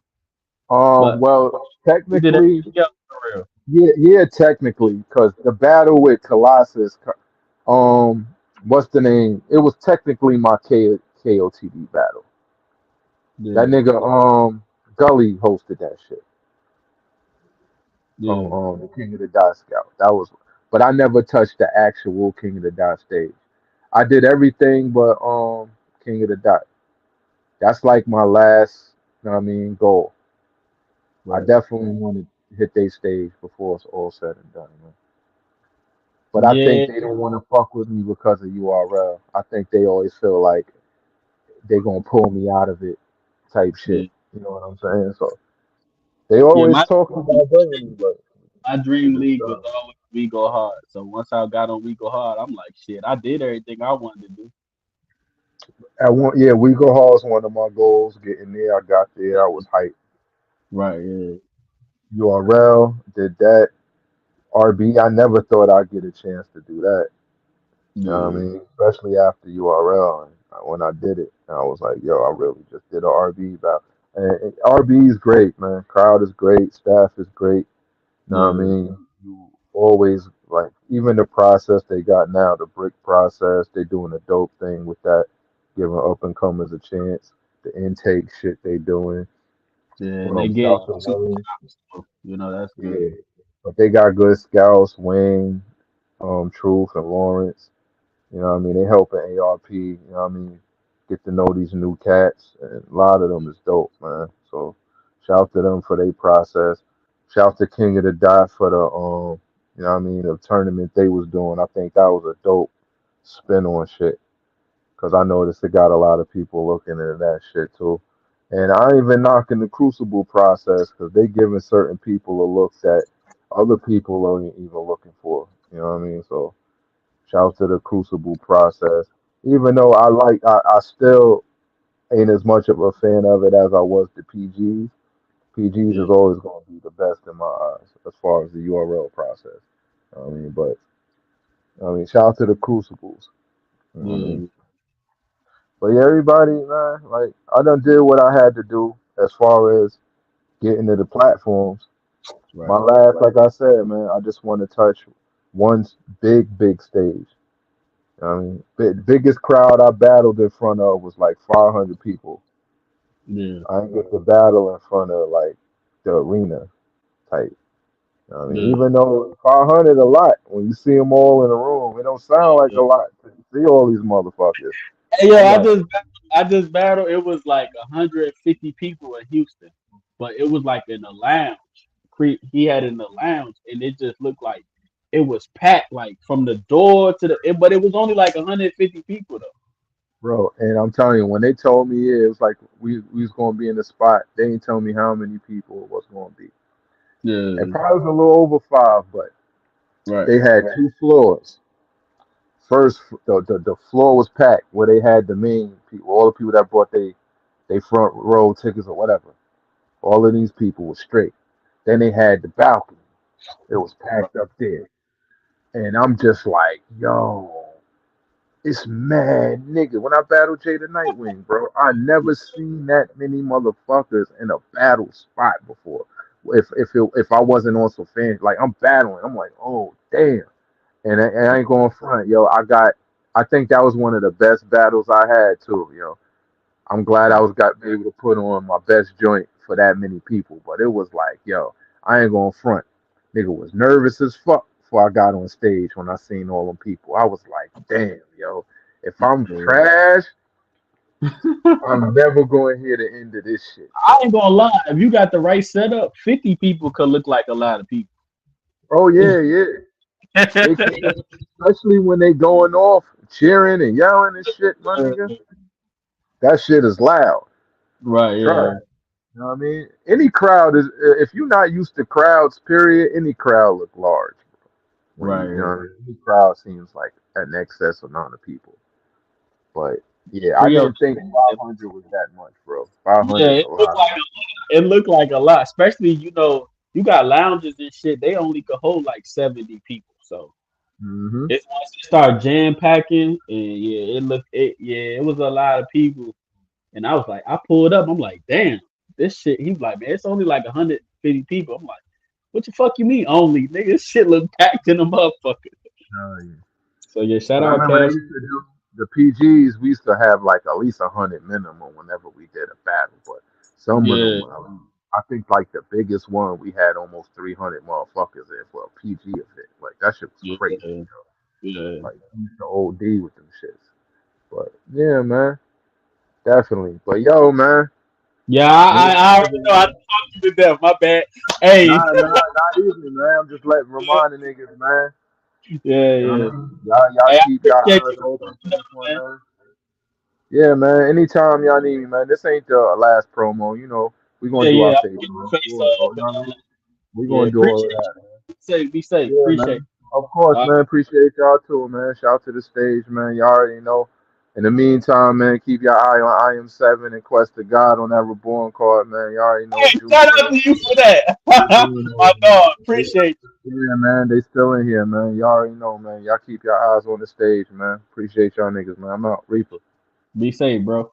But Well, you did technically, everything else for real. yeah, technically, because the battle with Colossus, um, what's the name? It was technically my KOTD battle. That Yeah, nigga, Gully hosted that shit. yeah, The King of the Dot Scout. That was, but I never touched the actual King of the Dot stage. I did everything but King of the Dot. That's like my last, you know what I mean, goal. I right. definitely want to hit they stage before it's all said and done, man. But I think Yeah, they don't want to fuck with me because of URL. I think they always feel like they gonna pull me out of it, type yeah, shit. You know what I'm saying? So they yeah. always My talk about bringing me, but. My It's dream good league was stuff. always We Go Hard. So once I got on We Go Hard, I'm like, shit, I did everything I wanted to do. At one, yeah, we go hall is one of my goals. Getting there, I got there. I was hyped. Right, yeah, URL did that. RB, I never thought I'd get a chance to do that. You know what I yeah, mean? Especially after URL. And when I did it, I was like, yo, I really just did a RB battle. And RB is great, man. Crowd is great. Staff is great. You know what I yeah, mean? You always like even the process they got now, the brick process, they doing a dope thing with that, giving up and comers a chance. The intake shit they doing. yeah. And they get Shout to two Wayne. times, so, that's good. Yeah. But they got good scouts, Wayne, Truth and Lawrence. You know what I mean? They helping ARP, you know what I mean, get to know these new cats. And a lot of them is dope, man. So shout to them for their process. Shout to King of the Dot for the you know what I mean, the tournament they was doing. I think that was a dope spin on shit. Cause I noticed it got a lot of people looking at that shit too. And I ain't even knocking the Crucible process because they giving certain people a look that other people aren't even looking for. You know what I mean? So shout to the Crucible process. Even though I still ain't as much of a fan of it as I was the PGs. PGs Yeah, is always going to be the best in my eyes as far as the URL process. I mean, but I mean, shout out to the Crucibles. You know what I yeah, mean? But yeah, everybody, man, like I done did what I had to do as far as getting to the platforms. My right. last, like I said, man, I just want to touch one big stage. I mean, biggest crowd I battled in front of was like 500 people. Yeah, I didn't get to battle in front of like the arena type. I mean, yeah. even though 500 a lot, when you see them all in a room, it don't sound like Yeah. a lot to see all these motherfuckers. Hey, yo, I'm like, I just battled. It was like 150 people in Houston, but it was like in the lounge. He had in the lounge, and it just looked like it was packed, like from the door to but it was only like 150 people though. bro, and I'm telling you, when they told me yeah, it was like we was gonna be in the spot, they didn't tell me how many people it was gonna be. It Yeah, probably was a little over five, but right. they had two floors. First, the floor was packed where they had the main people, all the people that bought they front row tickets or whatever. All of these people were straight. Then they had the balcony. It was Right. packed up there, and I'm just like, yo, it's mad nigga. When I battled Jay the Nightwing, bro, I never seen that many motherfuckers in a battle spot before. If I wasn't on some fans, like I'm battling, I'm like, oh damn. And I ain't going front, yo. I think that was one of the best battles I had too, yo. I'm glad I Right. was got be able to put on my best joint for that many people. But it was like, yo, I ain't going front. Nigga was nervous as fuck before I got on stage when I seen all them people. I was like, damn, yo, if I'm Yeah. trash, I'm never going to hear the end of this shit, I yo. ain't gonna lie. If you got the right setup, 50 people could look like a lot of people. Oh yeah, yeah. They can, especially when they going off, cheering and yelling and shit, my nigga. That shit is loud. Right. Yeah. Trust. You know what I mean? Any crowd is if you're not used to crowds, period, any crowd look large. When you know Right. what I mean? Any crowd seems like an excess amount of people. But yeah, I Real. didn't think 500 was that much, bro. 500 Yeah, is it a looked lot. like it looked like a lot, especially you got lounges and shit. They only could hold like 70 people. So Mm-hmm. it's once they start jam packing, and yeah, it was a lot of people. And I was like, I pulled up. I'm like, damn, this shit. He was like, man, it's only like 150 people. I'm like, what the fuck you mean only? Nigga, this shit look packed in the motherfucker. Yeah. So yeah, shout But I out remember they Cash. used to do the PGs. We used to have like at least 100 minimum whenever we did a battle. But some of them, Yeah, I think like the biggest one we had almost 300 motherfuckers there for a PG event. Like that shit was yeah, crazy. yeah. Like we used to OD with them shits. But yeah, man, definitely. But yo, man, Yeah, niggas, I already know. I talked you to death. My bad. Hey, not even, man. I'm just letting reminding niggas, man. yeah, You know yeah. what I mean? Y'all Hey, I keep y'all appreciate eyes you open for coming this up, one, man. man. Yeah, man. Anytime y'all need me, man. This ain't the last promo. You know, we gonna Yeah, do our yeah. face I'll get off. your face You know up what and I all mean? that. We Yeah, gonna do all of appreciate that. you. safe. Be safe. Yeah, Appreciate it. man. Of course, All man. Appreciate y'all too, man. Shout out to the stage, man. Y'all already know. In the meantime, man, keep your eye on I am 7 and Quest to God on that reborn card, man. Y'all already know right. Hey, Juice shout in out it. to you for that. They doing My it, man. dog. Appreciate Yeah, man. They still in here, man. Y'all already know, man. Y'all keep your eyes on the stage, man. Appreciate y'all niggas, man. I'm out. Reaper. you. Be safe, bro.